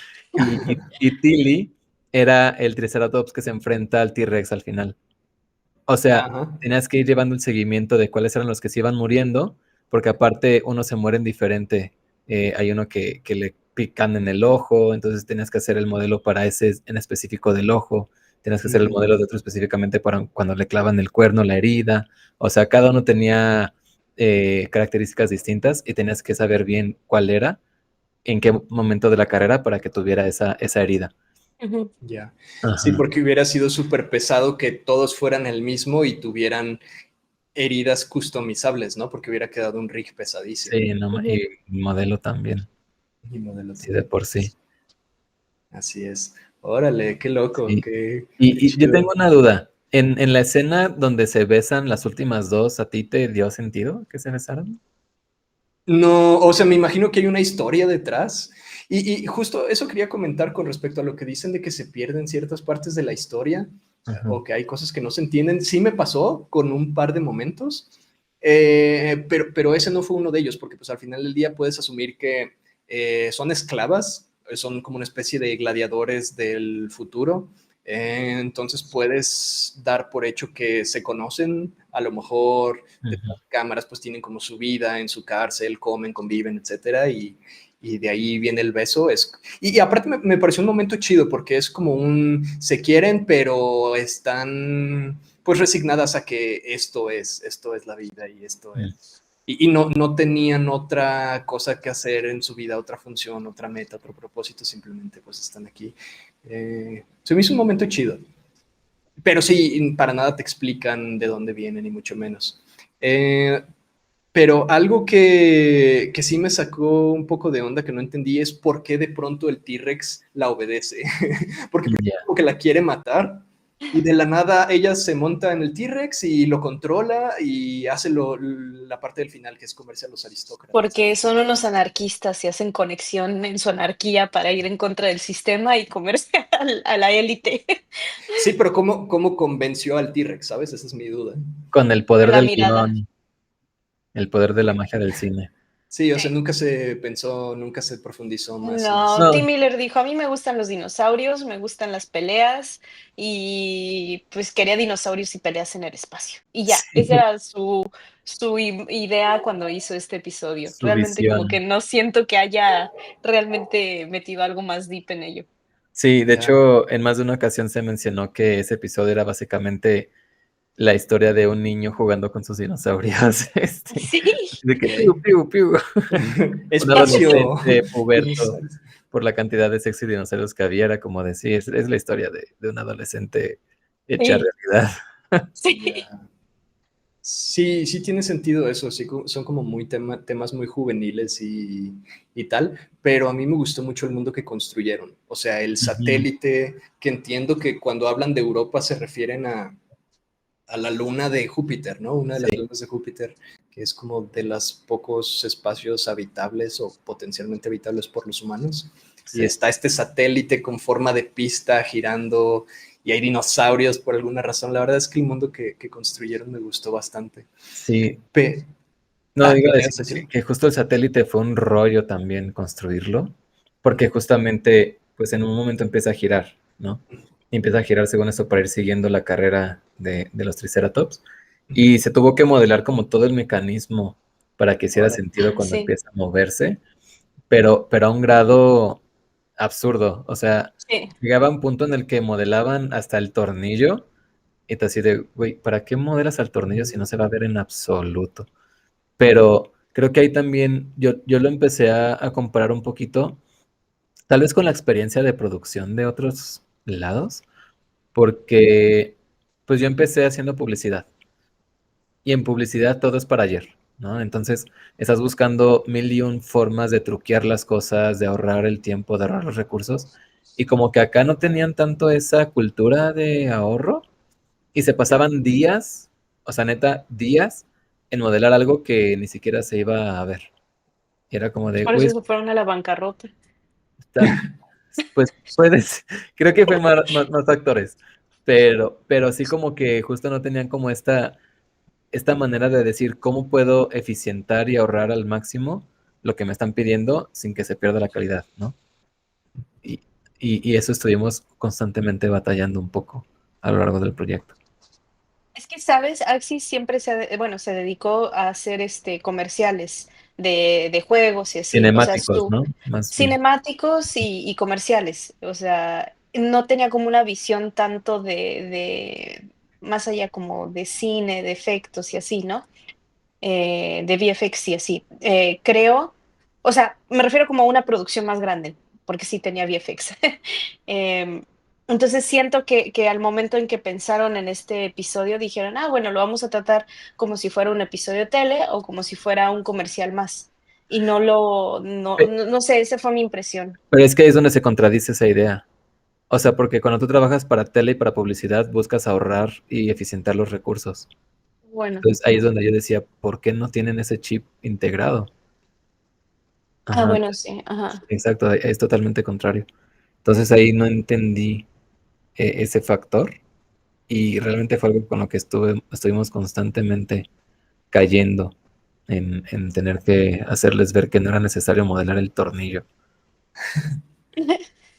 Y Tilly era el Triceratops que se enfrenta al T-Rex al final. O sea, Ajá. tenías que ir llevando el seguimiento de cuáles eran los que se iban muriendo, porque aparte unos se mueren diferente. Hay uno que le pican en el ojo, entonces tenías que hacer el modelo para ese en específico del ojo, tenías que hacer el modelo de otro específicamente para cuando le clavan el cuerno, la herida. O sea, cada uno tenía características distintas y tenías que saber bien cuál era, en qué momento de la carrera para que tuviera esa herida. Ujú. Ya. Sí, Ajá. porque hubiera sido súper pesado que todos fueran el mismo y tuvieran heridas customizables, ¿no? Porque hubiera quedado un rig pesadísimo. Sí, no, y modelo también, Y modelo sí, de por sí. Así es. Órale, qué loco, Sí. qué Y yo chido. tengo una duda. En la escena donde se besan las últimas dos, ¿a ti te dio sentido que se besaran? No, o sea, me imagino que hay una historia detrás. Y justo eso quería comentar con respecto a lo que dicen de que se pierden ciertas partes de la historia Ajá. o que hay cosas que no se entienden. Sí me pasó con un par de momentos, pero ese no fue uno de ellos, porque pues al final del día puedes asumir que son esclavas, son como una especie de gladiadores del futuro. Entonces puedes dar por hecho que se conocen, a lo mejor Ujú. cámaras pues tienen como su vida en su cárcel, comen, conviven, etcétera, y de ahí viene el beso. Y aparte me pareció un momento chido porque es como se quieren, pero están pues resignadas a que esto es la vida y esto Mm. es. Y no tenían otra cosa que hacer en su vida, otra función, otra meta, otro propósito, simplemente pues están aquí. Se me hizo un momento chido. Pero sí, para nada te explican de dónde vienen, ni mucho menos. Eh, pero algo que sí me sacó un poco de onda que no entendí es por qué de pronto el T-Rex la obedece. Porque primero Ya. como que la quiere matar y de la nada ella se monta en el T-Rex y lo controla y hace la parte del final que es comerse a los aristócratas. Porque son unos anarquistas y hacen conexión en su anarquía para ir en contra del sistema y comerse a la élite. Sí, pero ¿cómo convenció al T-Rex? ¿Sabes? Esa es mi duda. Con el Con poder la del mirada. guión, el poder de la magia del cine. Sí, o sea, Sí. nunca se pensó, nunca se profundizó más en No, eso. Tim No, Miller dijo, a mí me gustan los dinosaurios, me gustan las peleas y pues quería dinosaurios y peleas en el espacio. Y ya, esa sí, era su idea cuando hizo este episodio. su Realmente como que visión. no siento que haya realmente metido algo más deep en ello. Sí, de Ya. hecho, en más de una ocasión se mencionó que ese episodio era básicamente la historia de un niño jugando con sus dinosaurios. Sí, De que piu, Ok. piu, piu. Un Espacio. adolescente puberto Dinosaurios. por la cantidad de sexy dinosaurios que había, era como decir, es la historia de un adolescente hecha sí, realidad. sí. Ya. Sí, sí tiene sentido eso, sí, son como muy temas muy juveniles y tal, pero a mí me gustó mucho el mundo que construyeron, o sea, el Ujú. satélite, que entiendo que cuando hablan de Europa se refieren a la luna de Júpiter, ¿no? Una de las Sí, lunas de Júpiter, que es como de los pocos espacios habitables o potencialmente habitables por los humanos. Y sí, está este satélite con forma de pista girando y hay dinosaurios por alguna razón. La verdad es que el mundo que construyeron me gustó bastante. sí. Pe No, iba a ¿qué decir ibas a decir? que justo el satélite fue un rollo también construirlo, porque justamente, pues en un momento empieza a girar, ¿no? Y empieza a girar según eso para ir siguiendo la carrera de los Triceratops. Y se tuvo que modelar como todo el mecanismo para que hiciera Órale. sentido cuando Sí, empieza a moverse, pero a un grado absurdo. O sea, sí. llegaba a un punto en el que modelaban hasta el tornillo y te así de, güey, ¿para qué modelas al tornillo si no se va a ver en absoluto? Pero creo que ahí también yo lo empecé a comparar un poquito, tal vez con la experiencia de producción de otros lados, porque pues yo empecé haciendo publicidad y en publicidad todo es para ayer, ¿no? Entonces estás buscando mil y un formas de truquear las cosas, de ahorrar el tiempo, de ahorrar los recursos, y como que acá no tenían tanto esa cultura de ahorro y se Ya. pasaban días, o sea, neta, días en modelar algo que ni siquiera se iba a ver. Y era como Pues de, por güey, eso se fueron a la bancarrota. está, pues puedes, creo que fue más actores, pero sí como que justo no tenían como esta manera de decir cómo puedo eficientar y ahorrar al máximo lo que me están pidiendo sin que se pierda la calidad, ¿no? Y, y eso estuvimos constantemente batallando un poco a lo largo del proyecto. Es que, ¿sabes? Axis siempre bueno, se dedicó a hacer comerciales de juegos y así. O sea, Cinemáticos, ¿no? Más bien. cinemáticos y comerciales. O sea, no tenía como una visión tanto más allá como de cine, de efectos y así, ¿no? De VFX y así. Creo, o sea, me refiero como a una producción más grande, porque sí tenía VFX. Em, Entonces siento que al momento en que pensaron en este episodio dijeron, ah, bueno, lo vamos a tratar como si fuera un episodio tele o como si fuera un comercial más. Y no sé, esa fue mi impresión. Pero es que ahí es donde se contradice esa idea. O sea, porque cuando tú trabajas para tele y para publicidad, buscas ahorrar y eficientar los recursos. Bueno, Entonces ahí es donde yo decía, ¿por qué no tienen ese chip integrado? Ajá, bueno, sí, ajá. exacto, es totalmente contrario. Entonces ahí no entendí ese factor y realmente fue algo con lo que estuvimos constantemente cayendo en tener que hacerles ver que no era necesario modelar el tornillo.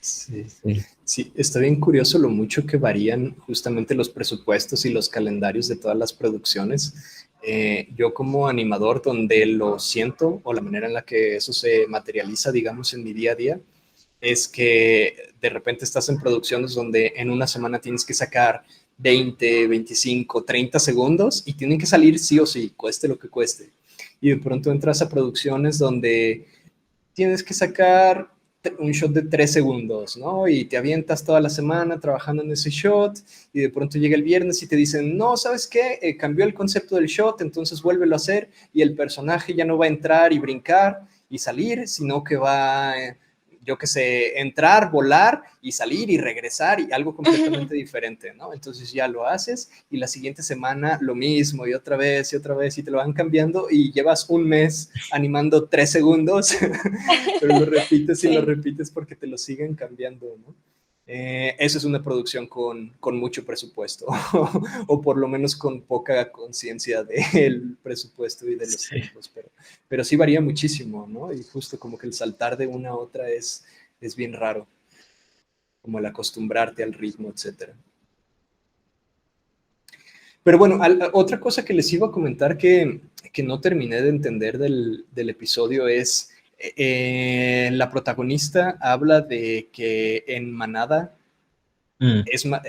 Sí. Sí. Sí, está bien curioso lo mucho que varían justamente los presupuestos y los calendarios de todas las producciones. Yo como animador, donde lo siento o la manera en la que eso se materializa, digamos, en mi día a día, es que de repente estás en producciones donde en una semana tienes que sacar 20, 25, 30 segundos y tienen que salir sí o sí, cueste lo que cueste. Y de pronto entras a producciones donde tienes que sacar un shot de 3 segundos, ¿no? Y te avientas toda la semana trabajando en ese shot y de pronto llega el viernes y te dicen, no, ¿sabes qué? Cambió el concepto del shot, entonces vuélvelo a hacer y el personaje ya no va a entrar y brincar y salir, sino que va, yo qué sé, entrar, volar y salir y regresar y algo completamente diferente, ¿no? Entonces ya lo haces y la siguiente semana lo mismo y otra vez y te lo van cambiando y llevas un mes animando 3 segundos, pero lo repites y lo Sí. repites porque te lo siguen cambiando, ¿no? Eso es una producción con mucho presupuesto, o por lo menos con poca conciencia del presupuesto y de los Sí. tiempos, pero sí varía muchísimo, ¿no? Y justo como que el saltar de una a otra es bien raro, como el acostumbrarte al ritmo, etcétera. Pero bueno, otra cosa que les iba a comentar que no terminé de entender del episodio es, la protagonista habla de que en manada Mm,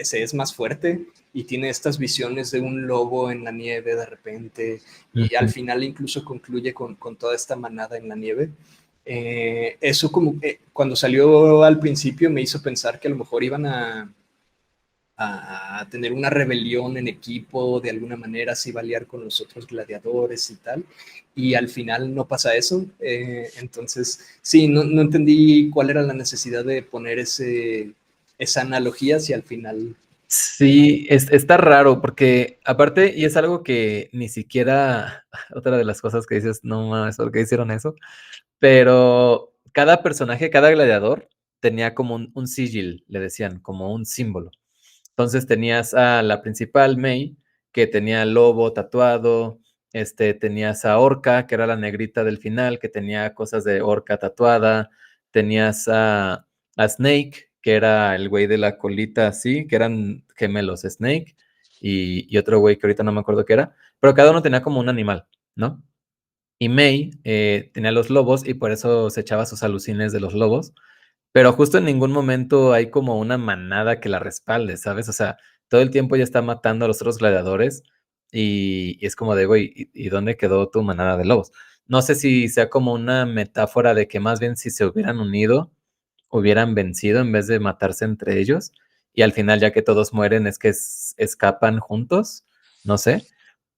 se es más fuerte y tiene estas visiones de un lobo en la nieve de repente y al ujú. final incluso concluye con toda esta manada en la nieve. Eso como cuando salió al principio me hizo pensar que a lo mejor iban a tener una rebelión en equipo, de alguna manera se iba a aliar con los otros gladiadores y tal, y al final no pasa eso. Entonces, sí, no entendí cuál era la necesidad de poner esa analogía si al final... Sí, está raro porque aparte, y es algo que ni siquiera, otra de las cosas que dices, no mames, ¿por qué hicieron eso? Pero cada personaje, cada gladiador tenía como un sigil, le decían, como un símbolo. Entonces tenías a la principal, May, que tenía el lobo tatuado, tenías a Orca, que era la negrita del final, que tenía cosas de Orca tatuada, tenías a Snake, que era el güey de la colita así, que eran gemelos, Snake, y otro güey que ahorita no me acuerdo qué era, pero cada uno tenía como un animal, ¿no? Y May tenía los lobos y por eso se echaba sus alucines de los lobos, pero justo en ningún momento hay como una manada que la respalde, ¿sabes? O sea, todo el tiempo ya está matando a los otros gladiadores y es como de, güey, ¿y dónde quedó tu manada de lobos? No sé si sea como una metáfora de que más bien si se hubieran unido, hubieran vencido en vez de matarse entre ellos y al final ya que todos mueren es que escapan juntos, no sé,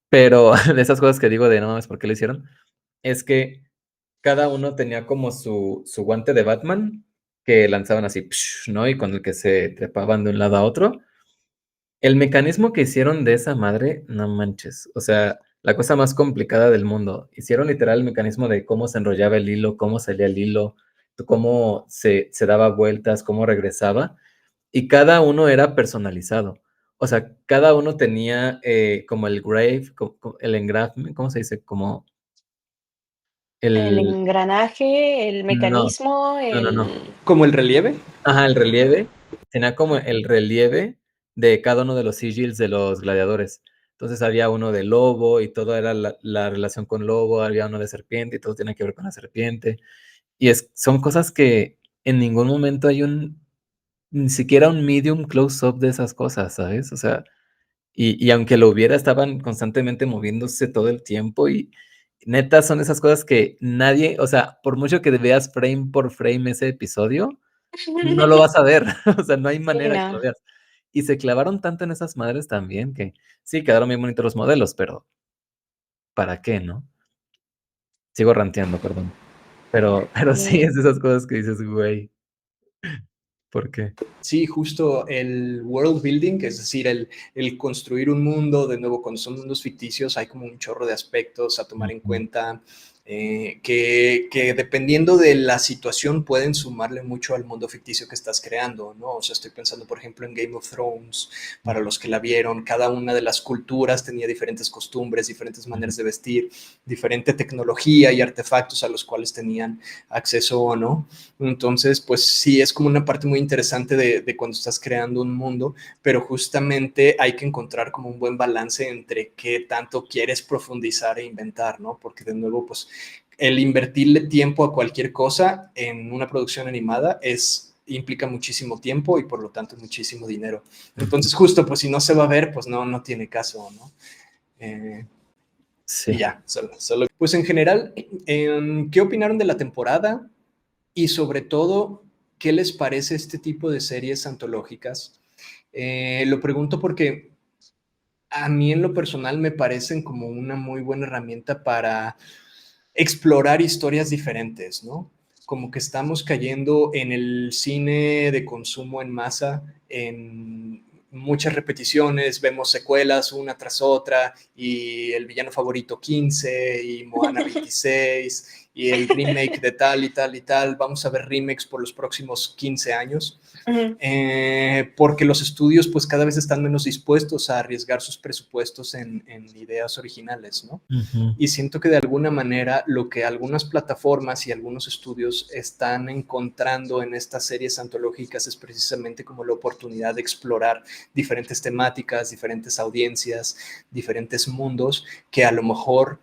pero de esas cosas que digo de no, es por qué lo hicieron, es que cada uno tenía como su guante de Batman que lanzaban así, psh, ¿no? Y con el que se trepaban de un lado a otro. El mecanismo que hicieron de esa madre, no manches. O sea, la cosa más complicada del mundo. Hicieron literal el mecanismo de cómo se enrollaba el hilo, cómo salía el hilo, cómo se daba vueltas, cómo regresaba. Y cada uno era personalizado. O sea, cada uno tenía como el grave, el engravement, ¿cómo se dice? Como El el... engranaje, el No, mecanismo, no. el... Como el relieve. Ajá, el relieve. Tenía como el relieve de cada uno de los sigils de los gladiadores. Entonces había uno de lobo y todo era la relación con lobo, había uno de serpiente y todo tiene que ver con la serpiente. Y son cosas que en ningún momento hay ni siquiera un medium close-up de esas cosas, ¿sabes? O sea, y aunque lo hubiera, estaban constantemente moviéndose todo el tiempo y neta son esas cosas que nadie, o sea, por mucho que veas frame por frame ese episodio, no lo vas a ver, o sea, no hay Sí, manera que lo no. veas. Y se clavaron tanto en esas madres también que sí, quedaron bien bonitos los modelos, pero ¿para qué, no? Sigo ranteando, perdón. Pero sí, es de esas cosas que dices: "Güey, ¿por qué?". Sí, justo el world building, es decir, el construir un mundo, de nuevo, cuando son mundos ficticios, hay como un chorro de aspectos a tomar en Ujú, cuenta, que dependiendo de la situación pueden sumarle mucho al mundo ficticio que estás creando, ¿no? O sea, estoy pensando, por ejemplo, en Game of Thrones, para ujú, los que la vieron, cada una de las culturas tenía diferentes costumbres, diferentes ujú, maneras de vestir, diferente tecnología y artefactos a los cuales tenían acceso o no. Entonces, pues sí, es como una parte muy interesante de cuando estás creando un mundo, pero justamente hay que encontrar como un buen balance entre qué tanto quieres profundizar e inventar, ¿no? Porque de nuevo, pues el invertirle tiempo a cualquier cosa en una producción animada implica muchísimo tiempo y por lo tanto muchísimo dinero. ujú. Entonces, justo, pues si no se va a ver, pues no tiene caso, ¿no? Eh, y Sí. ya, solo. Pues en general, ¿qué opinaron de la temporada? Y sobre todo, ¿qué les parece este tipo de series antológicas? Lo pregunto porque a mí en lo personal me parecen como una muy buena herramienta para explorar historias diferentes, ¿no? Como que estamos cayendo en el cine de consumo en masa, en muchas repeticiones, vemos secuelas una tras otra, y el villano favorito 15, y Moana 26, y el remake de tal y tal y tal. Vamos a ver remakes por los próximos 15 años. Ujú. Porque los estudios pues cada vez están menos dispuestos a arriesgar sus presupuestos en ideas originales, ¿no? Ujú, Y siento que de alguna manera lo que algunas plataformas y algunos estudios están encontrando en estas series antológicas es precisamente como la oportunidad de explorar diferentes temáticas, diferentes audiencias, diferentes mundos que a lo mejor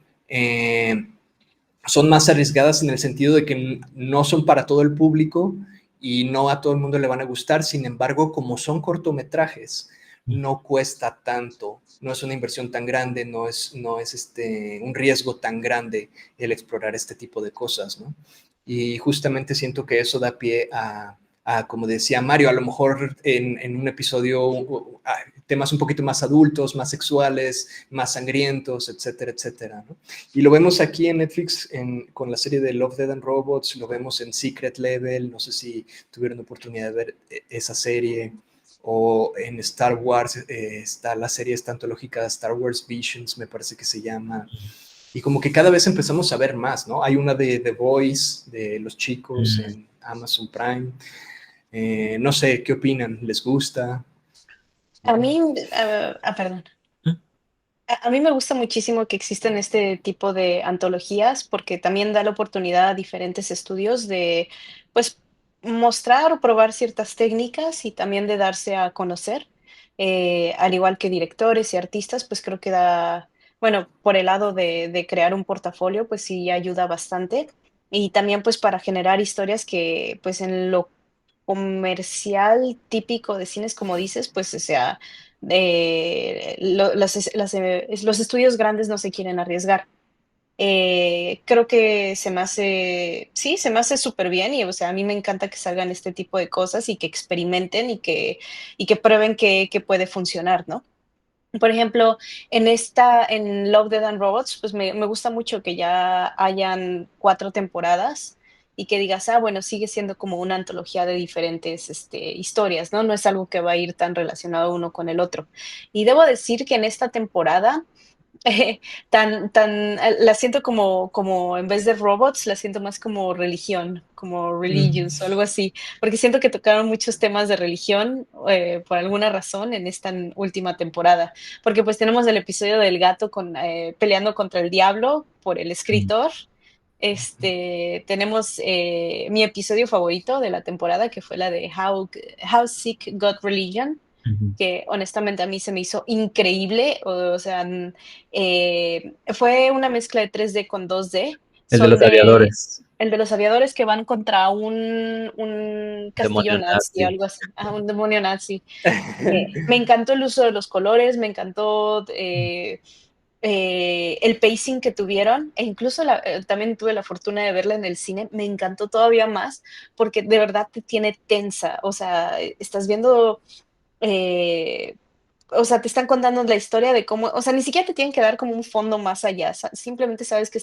son más arriesgadas en el sentido de que no son para todo el público y no a todo el mundo le van a gustar. Sin embargo, como son cortometrajes, no cuesta tanto, no es una inversión tan grande, no es un riesgo tan grande el explorar este tipo de cosas, ¿no? Y justamente siento que eso da pie como decía Mario, a lo mejor en un episodio temas un poquito más adultos, más sexuales, más sangrientos, etcétera, etcétera, ¿no? Y lo vemos aquí en Netflix con la serie de Love, Dead and Robots, lo vemos en Secret Level, no sé si tuvieron oportunidad de ver esa serie, o en Star Wars está la serie esta antológica Star Wars Visions, me parece que se llama, y como que cada vez empezamos a ver más, ¿no? Hay una de The Boys, de los chicos mm. en Amazon Prime, no sé, ¿qué opinan? ¿Les gusta? A mí, perdón. Mm, A mí me gusta muchísimo que existen este tipo de antologías, porque también da la oportunidad a diferentes estudios de, pues, mostrar o probar ciertas técnicas y también de darse a conocer. Al igual que directores y artistas, pues creo que da, bueno, por el lado de crear un portafolio, pues sí ayuda bastante. Y también pues para generar historias que pues en lo comercial típico de cines, como dices, pues, o sea, los estudios grandes no se quieren arriesgar. Creo que se me hace, sí, se me hace súper bien y, o sea, a mí me encanta que salgan este tipo de cosas y que experimenten y que prueben que puede funcionar, ¿no? Por ejemplo, en Love, Death and Robots, pues me gusta mucho que ya hayan 4 temporadas y que digas: "Ah, bueno, sigue siendo como una antología de diferentes, historias", ¿no? No es algo que va a ir tan relacionado uno con el otro. Y debo decir que en esta temporada la siento como en vez de robots, la siento más como religión, como religious o Mm. algo así, porque siento que tocaron muchos temas de religión, por alguna razón en esta última temporada, porque, pues, tenemos el episodio del gato peleando contra el diablo por el mm, escritor. Tenemos, mi episodio favorito de la temporada, que fue la de How Sick Got Religion, ujú. que honestamente a mí se me hizo increíble, o sea, fue una mezcla de 3D con 2D. El de Son los de aviadores, el de los aviadores que van contra un castillo demonio nazi, nazi. algo así, un demonio nazi. Me encantó el uso de los colores, me encantó, el pacing que tuvieron, e incluso también tuve la fortuna de verla en el cine, me encantó todavía más, porque de verdad te tiene tensa, o sea, estás viendo eh, o sea, te están contando la historia de cómo, o sea, ni siquiera te tienen que dar como un fondo más allá, simplemente sabes que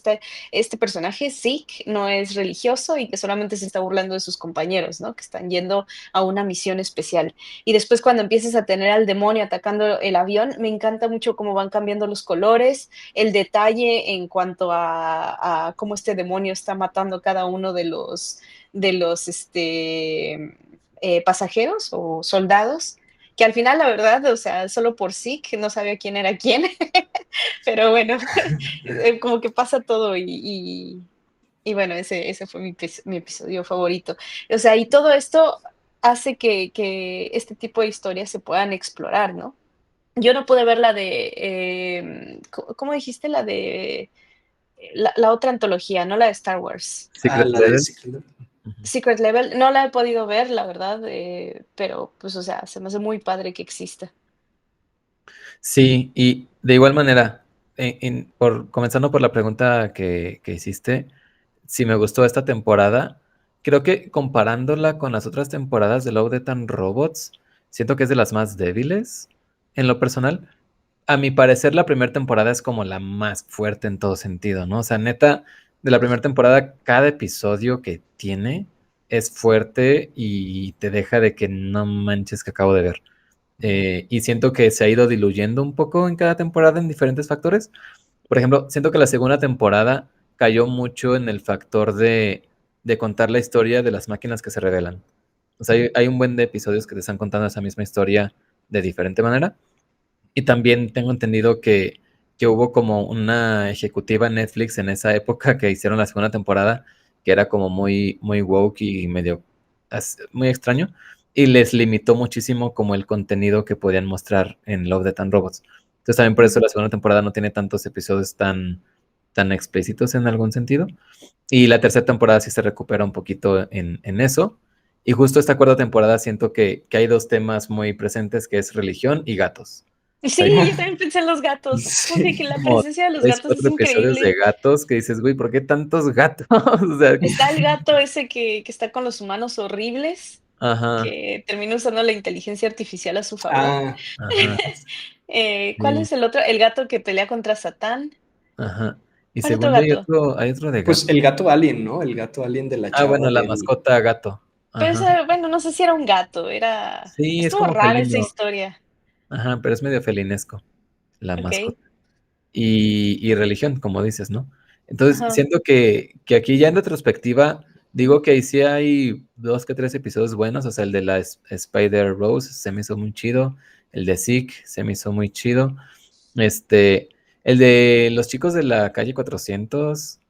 este personaje, Zeke, no es religioso y que solamente se está burlando de sus compañeros, ¿no? Que están yendo a una misión especial. Y después cuando empiezas a tener al demonio atacando el avión, me encanta mucho cómo van cambiando los colores, el detalle en cuanto a cómo este demonio está matando cada uno de los pasajeros o soldados, que al final, la verdad, o sea, solo por sí, que no sabía quién era quién, pero bueno, como que pasa todo y bueno, ese fue mi episodio favorito. O sea, y todo esto hace que este tipo de historias se puedan explorar, ¿no? Yo no pude ver la de, ¿cómo dijiste? La de la otra antología, no la de Star Wars. Secret La de Level. Secret. Ujú. Secret Level, no la he podido ver, la verdad, pero pues, o sea, se me hace muy padre que exista. Sí, y de igual manera, comenzando por la pregunta que hiciste, si me gustó esta temporada, creo que comparándola con las otras temporadas de Love, Death and Robots, siento que es de las más débiles en lo personal. A mi parecer, la primera temporada es como la más fuerte en todo sentido, ¿no? O sea, neta, de la primera temporada, cada episodio que tiene es fuerte y te deja de que no manches que acabo de ver. Y siento que se ha ido diluyendo un poco en cada temporada en diferentes factores. Por ejemplo, siento que la segunda temporada cayó mucho en el factor de contar la historia de las máquinas que se revelan. O sea, hay un buen de episodios que te están contando esa misma historia de diferente manera. Y también tengo entendido que hubo como una ejecutiva en Netflix en esa época que hicieron la segunda temporada, que era como muy, muy woke y medio muy extraño, y les limitó muchísimo como el contenido que podían mostrar en Love, Death and Robots. Entonces también por eso la segunda temporada no tiene tantos episodios tan explícitos en algún sentido. Y la tercera temporada sí se recupera un poquito en eso. Y justo esta cuarta temporada siento que hay dos temas muy presentes, que es religión y gatos. O sea, hay Sí, yo también pensé en los gatos, porque que Sí. la como presencia de los tres, gatos es cuatro episodios de increíble. gatos que dices, güey, ¿por qué tantos gatos? O sea, Está el gato ese que está con los humanos horribles, ajá, que termina usando la inteligencia artificial a su favor. Ah, ajá, ¿Cuál sí, es el otro? El gato que pelea contra Satán. ajá. Y ¿Cuál otro segundo gato? hay otro de pues gato. el gato alien, ¿no? El gato alien de la Ah, chava bueno, la del... mascota gato. Pero Ajá. bueno, no sé si era un gato, Sí, es estuvo como rara esa felino. historia. Ajá, pero es medio felinesco, la Ok. mascota. Y religión, como dices, ¿no? Entonces, Ajá. siento que aquí ya en retrospectiva, digo que ahí sí hay dos que tres episodios buenos, o sea, el de la Spider Rose se me hizo muy chido, el de Zeke se me hizo muy chido, este, el de los chicos de la calle 400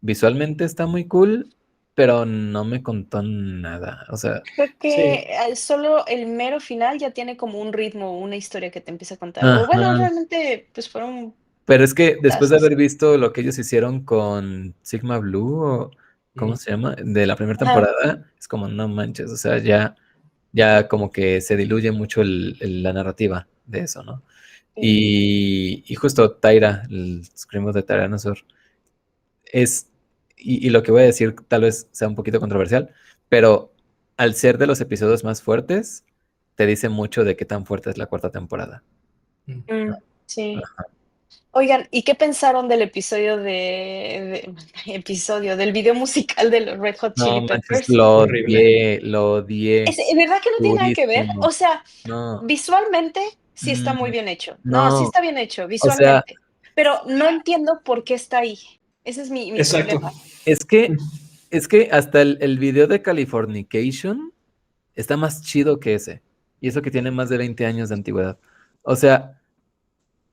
visualmente está muy cool, pero no me contó nada, o sea, Creo que Sí. solo el mero final ya tiene como un ritmo, una historia que te empieza a contar. O bueno, ajá. realmente, pues fueron Pero es que después de pedazos. haber visto lo que ellos hicieron con Sigma Blue, o ¿cómo Mm. se llama? De la primera Ajá. temporada, es como, no manches, o sea, ya como que se diluye mucho la narrativa de eso, ¿no? Sí. Y justo Tyra, el Scream of the Tyrannosaur, es, y lo que voy a decir tal vez sea un poquito controversial, pero al ser de los episodios más fuertes, te dice mucho de qué tan fuerte es la cuarta temporada. Mm. Mm, sí. Oigan, ¿y qué pensaron del episodio episodio del video musical de los Red Hot Chili No manches, Peppers? Horrible. lo odié Es verdad que no tiene nada que ver. durísimo. O sea, No, visualmente sí está muy mm, bien hecho. No, sí no, está bien hecho, o sea, visualmente. Pero no entiendo por qué está ahí. Ese es mi Exacto. problema. es que, es que hasta el video de Californication está más chido que ese. Y eso que tiene más de 20 años de antigüedad. O sea,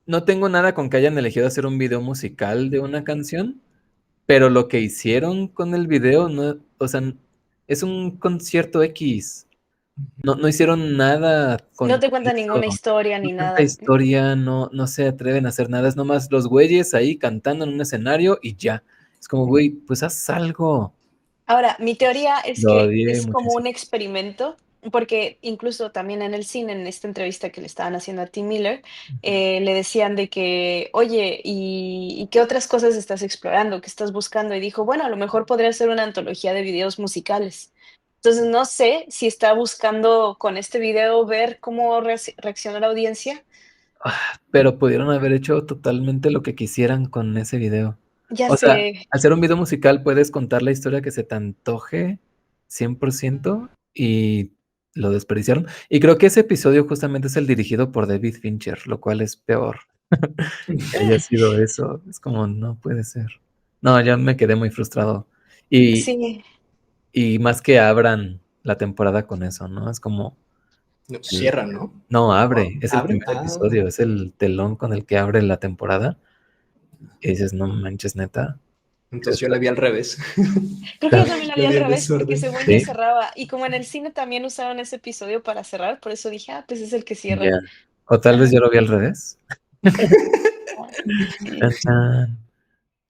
no tengo nada con que hayan elegido hacer un video musical de una canción, pero lo que hicieron con el video, no, o sea, es un concierto X. No hicieron nada No con te cuenta eso. ninguna historia No ni tanta nada. historia, no se atreven a hacer nada. Es nomás los güeyes ahí cantando en un escenario y ya. Es como, güey, pues haz algo. Ahora, mi teoría es Lo que odié es como un muchísimo. experimento porque incluso también en el cine, en esta entrevista que le estaban haciendo a Tim Miller, le decían de que, oye, ¿y qué otras cosas estás explorando? ¿Qué estás buscando? Y dijo, bueno, a lo mejor podría ser una antología de videos musicales. Entonces, no sé si está buscando con este video ver cómo reacciona la audiencia. Pero pudieron haber hecho totalmente lo que quisieran con ese video. Ya O sea, sé, al ser un video musical puedes contar la historia que se te antoje 100% y lo desperdiciaron. Y creo que ese episodio justamente es el dirigido por David Fincher, lo cual es peor que haya sido eso. Es como, no puede ser. No, ya me quedé muy frustrado. Y, sí, y más que abran la temporada con eso, ¿no? Es como, No, el- cierra, ¿no? no, ¿O abre, es el abren? primer Ah, episodio, es el telón con el que abre la temporada. Y dices, no manches, neta. ¿Qué entonces es yo la vi al revés. creo que yo también la vi La vi al en revés, porque desorden. según yo Sí, cerraba. Y como en el cine también usaron ese episodio para cerrar, por eso dije, ah, pues es el que cierra. ya. O tal vez Ajá. yo lo vi al revés. Ah, sí, Chan, chan.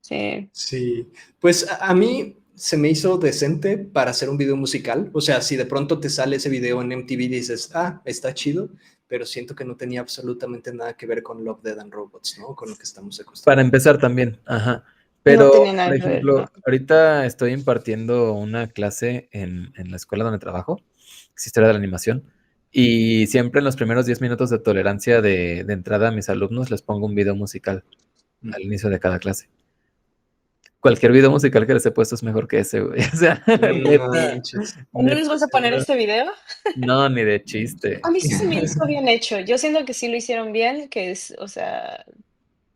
sí. Sí, pues a mí se me hizo decente para hacer un video musical. O sea, si de pronto te sale ese video en MTV y dices, ah, está chido, pero siento que no tenía absolutamente nada que ver con Love, Dead and Robots, ¿no? Con lo que estamos Para acostumbrados. empezar también, ajá. No Pero, tenía por nada que ver, no. ejemplo, ahorita estoy impartiendo una clase en la escuela donde trabajo, es historia de la animación, y siempre en los primeros 10 minutos de tolerancia de entrada a mis alumnos les pongo un video musical al inicio de cada clase. Cualquier video musical que les he puesto es mejor que ese, güey. O sea, No neta, manches. ¿No les neta, vas a poner no, este video? no, ni de chiste. A mí sí se me hizo bien hecho. Yo siento que sí lo hicieron bien, que es, o sea,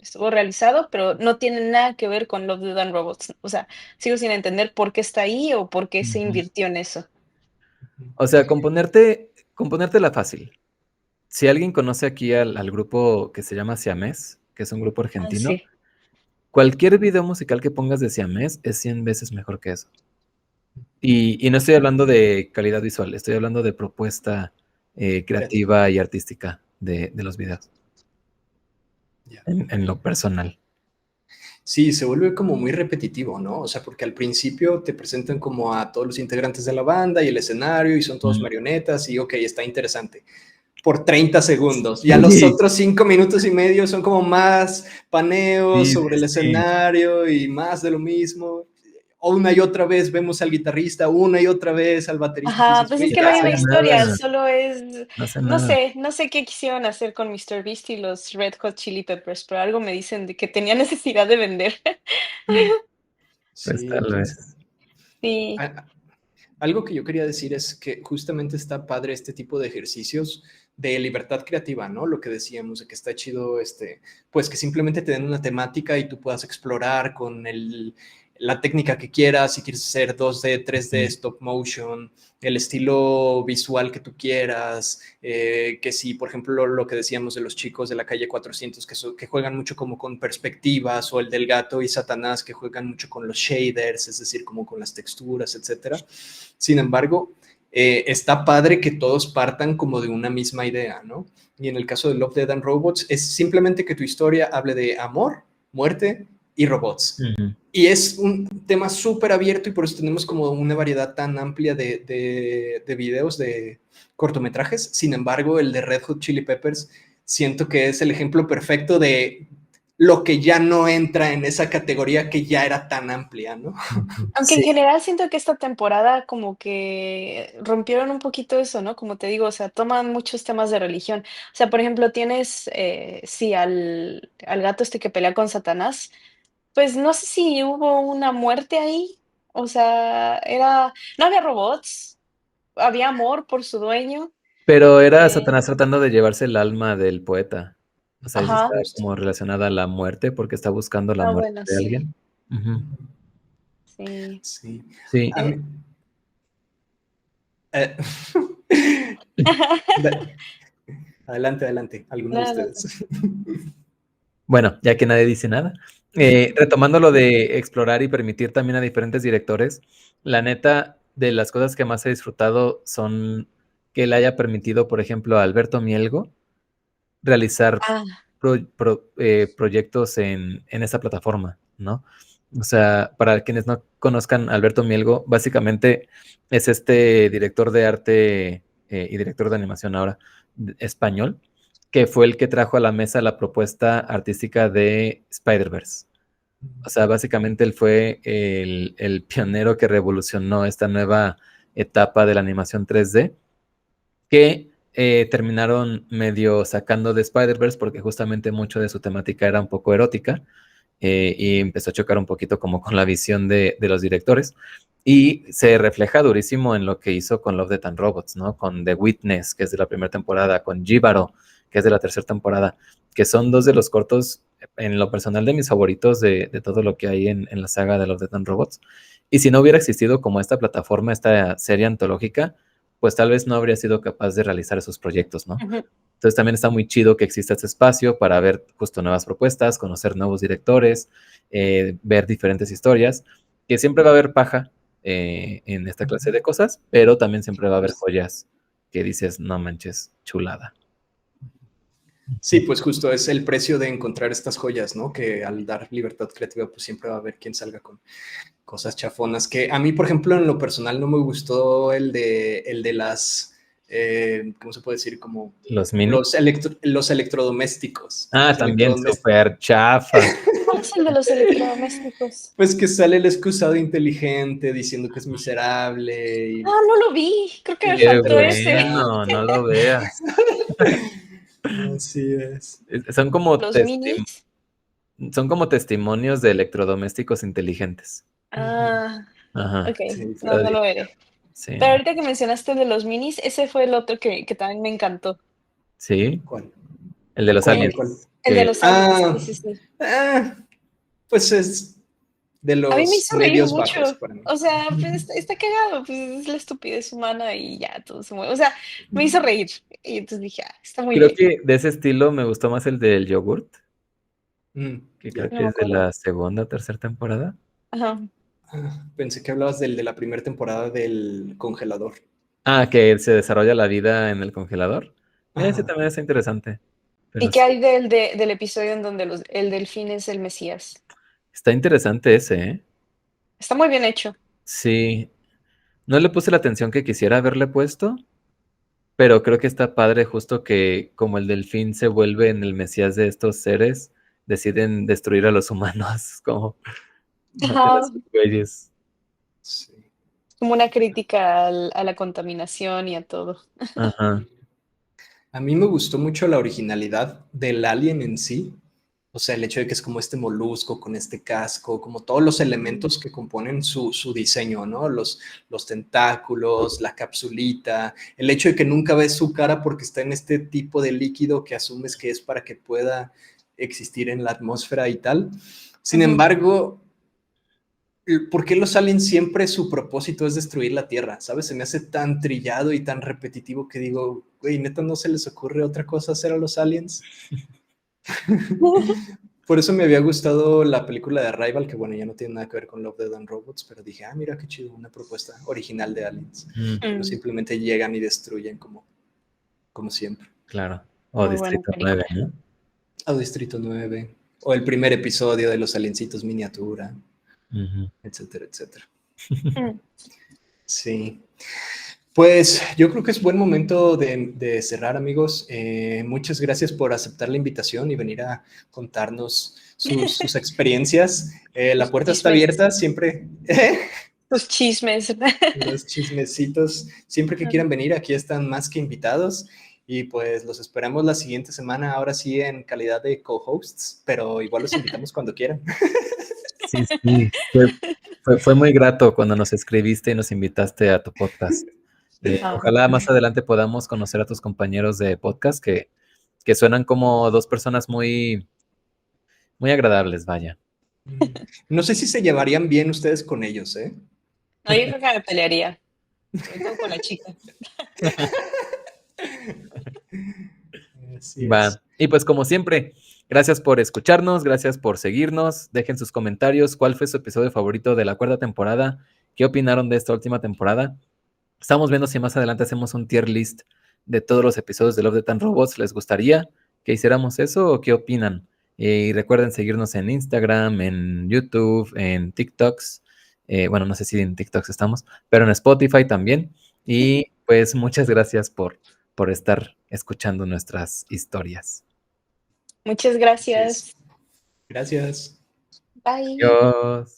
estuvo realizado, pero no tiene nada que ver con Love, Death and Robots. O sea, sigo sin entender por qué está ahí o por qué se Ujú. invirtió en eso. O sea, componértela fácil. Si alguien conoce aquí al grupo que se llama Siamés, que es un grupo Ah, argentino, sí. cualquier video musical que pongas de Siamés es 100 veces mejor que eso. Y no estoy hablando de calidad visual, estoy hablando de propuesta Creativo. creativa y artística de los videos, Ya. en lo personal. Sí, se vuelve como muy repetitivo, ¿no? O sea, porque al principio te presentan como a todos los integrantes de la banda y el escenario y son todos Mm. marionetas y ok, está interesante. Por 30 segundos. Ya los Sí, otros 5 minutos y medio son como más paneos sí, sobre sí, el sí. escenario y más de lo mismo. Una y otra vez vemos al guitarrista, una y otra vez al baterista y Ajá, dices, pues es güey, que No no hay hace una ya. historia, nada, solo es, no hace no nada. sé, no sé qué quisieron hacer con Mr. Beast y los Red Hot Chili Peppers, pero algo me dicen de que tenía necesidad de vender. Pues Sí, tal quién sabe. vez. Sí, Algo que yo quería decir es que justamente está padre este tipo de ejercicios de libertad creativa, ¿no? Lo que decíamos, de que está chido, pues que simplemente te den una temática y tú puedas explorar con la técnica que quieras, si quieres hacer 2D, 3D, Ujú. stop motion, el estilo visual que tú quieras, que si, por ejemplo, lo que decíamos de los chicos de la calle 400, que juegan mucho como con perspectivas, o el del gato y Satanás, que juegan mucho con los shaders, es decir, como con las texturas, etcétera. Sin embargo, está padre que todos partan como de una misma idea, ¿no? Y en el caso de Love, Dead and Robots, es simplemente que tu historia hable de amor, muerte y robots. Ujú. Y es un tema súper abierto y por eso tenemos como una variedad tan amplia de videos, de cortometrajes. Sin embargo, el de Red Hot Chili Peppers siento que es el ejemplo perfecto de lo que ya no entra en esa categoría que ya era tan amplia, ¿no? Ujú. aunque en Sí, general siento que esta temporada como que rompieron un poquito eso, ¿no? Como te digo, o sea, toman muchos temas de religión. O sea, por ejemplo, tienes, sí, al gato este que pelea con Satanás, pues no sé si hubo una muerte ahí, o sea, no había robots, había amor por su dueño. pero era eh, Satanás tratando de llevarse el alma del poeta. O sea, ahí sí está ajá, Justo. como relacionada a la muerte porque está buscando la ah, muerte bueno, de sí, alguien. Ujú. sí. Sí. Sí. A mí- eh, adelante, adelante, alguno de No, no, ustedes. Bueno, ya que nadie dice nada. Retomando lo de explorar y permitir también a diferentes directores, la neta, de las cosas que más he disfrutado son que le haya permitido, por ejemplo, a Alberto Mielgo realizar ah, proyectos en esa plataforma, ¿no? O sea, para quienes no conozcan, Alberto Mielgo básicamente es este director de arte y director de animación ahora español, que fue el que trajo a la mesa la propuesta artística de Spider-Verse. O sea, básicamente él fue el pionero que revolucionó esta nueva etapa de la animación 3D, que terminaron medio sacando de Spider-Verse porque justamente mucho de su temática era un poco erótica, y empezó a chocar un poquito como con la visión de los directores, y se refleja durísimo en lo que hizo con Love, Death and Robots, ¿no? Con The Witness, que es de la primera temporada, con Jíbaro, que es de la tercera temporada, que son dos de los cortos, en lo personal, de mis favoritos de todo lo que hay en la saga de Love, Death and Robots. Y si no hubiera existido como esta plataforma, esta serie antológica, pues tal vez no habría sido capaz de realizar esos proyectos, ¿no? Ujú. Entonces también está muy chido que exista este espacio para ver justo nuevas propuestas, conocer nuevos directores, ver diferentes historias, que siempre va a haber paja en esta clase de cosas, pero también siempre va a haber joyas que dices, no manches, chulada. Sí, pues justo es el precio de encontrar estas joyas, ¿no? Que al dar libertad creativa, pues siempre va a haber quien salga con cosas chafonas. Que a mí, por ejemplo, en lo personal no me gustó el de las, ¿cómo se puede decir? Como Los mini. los electrodomésticos. Ah, Los también electrodomésticos. súper chafa. ¿Cuál es el de los electrodomésticos? Pues que sale el excusado inteligente diciendo que es miserable. Y, Ah, no lo vi. Creo que me Qué faltó ese. bueno, no lo veas. así es. Son como, Los minis. son como testimonios de electrodomésticos inteligentes. Ah, Ajá. ok. Sí, No, Está no lo bien. veré. Sí. Pero ahorita que mencionaste el de los minis, ese fue el otro que también me encantó. Sí, ¿Cuál? el de los ¿Cuál, Eh, cuál, aliens. cuál? el de Que, los aliens. Sí, Ah, sí, sí. pues es de A mí me los hizo reír medios bajos mucho. para mí. O sea, pues está cagado, pues es la estupidez humana y ya todo se mueve. O sea, me hizo reír. Y entonces dije, ah, está muy creo bien. que de ese estilo me gustó más el del yogurt, que creo Ya. No que me es de acuerdo. la segunda o tercera temporada. Ajá. Pensé que hablabas del de la primera temporada del congelador. Ah, que se desarrolla la vida en el congelador. Ese Ajá. también está interesante. ¿Y Pero qué sí, hay del episodio en donde el delfín es el Mesías? está interesante ese, ¿eh? Está muy bien hecho. Sí, no le puse la atención que quisiera haberle puesto, pero creo que está padre justo que como el delfín se vuelve en el mesías de estos seres, deciden destruir a los humanos, como maten a Ajá. sus güeyes. Sí. Como una crítica a la contaminación y a todo. Ajá, A mí me gustó mucho la originalidad del alien en sí. O sea, el hecho de que es como este molusco con este casco, como todos los elementos que componen su diseño, ¿no? Los tentáculos, la capsulita, el hecho de que nunca ves su cara porque está en este tipo de líquido que asumes que es para que pueda existir en la atmósfera y tal. Sin Ujú. embargo, ¿por qué los aliens siempre su propósito es destruir la Tierra? ¿Sabes? Se me hace tan trillado y tan repetitivo que digo, güey, neta, ¿no se les ocurre otra cosa hacer a los aliens? Por eso me había gustado la película de Arrival, que bueno, ya no tiene nada que ver con Love, Death and Robots, pero dije, ah, mira qué chido, una propuesta original de aliens, que no Mm, simplemente llegan y destruyen como siempre. claro. O muy buena Distrito 9, película. ¿no? O Distrito 9, o el primer episodio de los aliencitos miniatura, Ujú. etcétera, etcétera. Mm. Sí. Pues yo creo que es buen momento de cerrar, amigos. Muchas gracias por aceptar la invitación y venir a contarnos sus experiencias. La Sus puerta está chismes. abierta siempre. Sus chismes. Los chismecitos, siempre que quieran venir, aquí están más que invitados. Y pues los esperamos la siguiente semana, ahora sí en calidad de co-hosts, pero igual los invitamos cuando quieran. Sí, sí. Fue muy grato cuando nos escribiste y nos invitaste a tu podcast. Ah, Ojalá más adelante podamos conocer a tus compañeros de podcast que suenan como dos personas muy, muy agradables, vaya. No sé si se llevarían bien ustedes con ellos, ¿eh? no, yo creo que me pelearía. Sobre todo con la chica. Así es. Va. Y pues como siempre, gracias por escucharnos, gracias por seguirnos. Dejen sus comentarios. ¿Cuál fue su episodio favorito de la cuarta temporada? ¿Qué opinaron de esta última temporada? Estamos viendo si más adelante hacemos un tier list de todos los episodios de Love, Death and Robots. ¿Les gustaría que hiciéramos eso o qué opinan? Y recuerden seguirnos en Instagram, en YouTube, en TikToks. Bueno, no sé si en TikToks estamos, pero en Spotify también. Y pues muchas gracias por estar escuchando nuestras historias. Muchas gracias. Gracias. Bye. Adiós.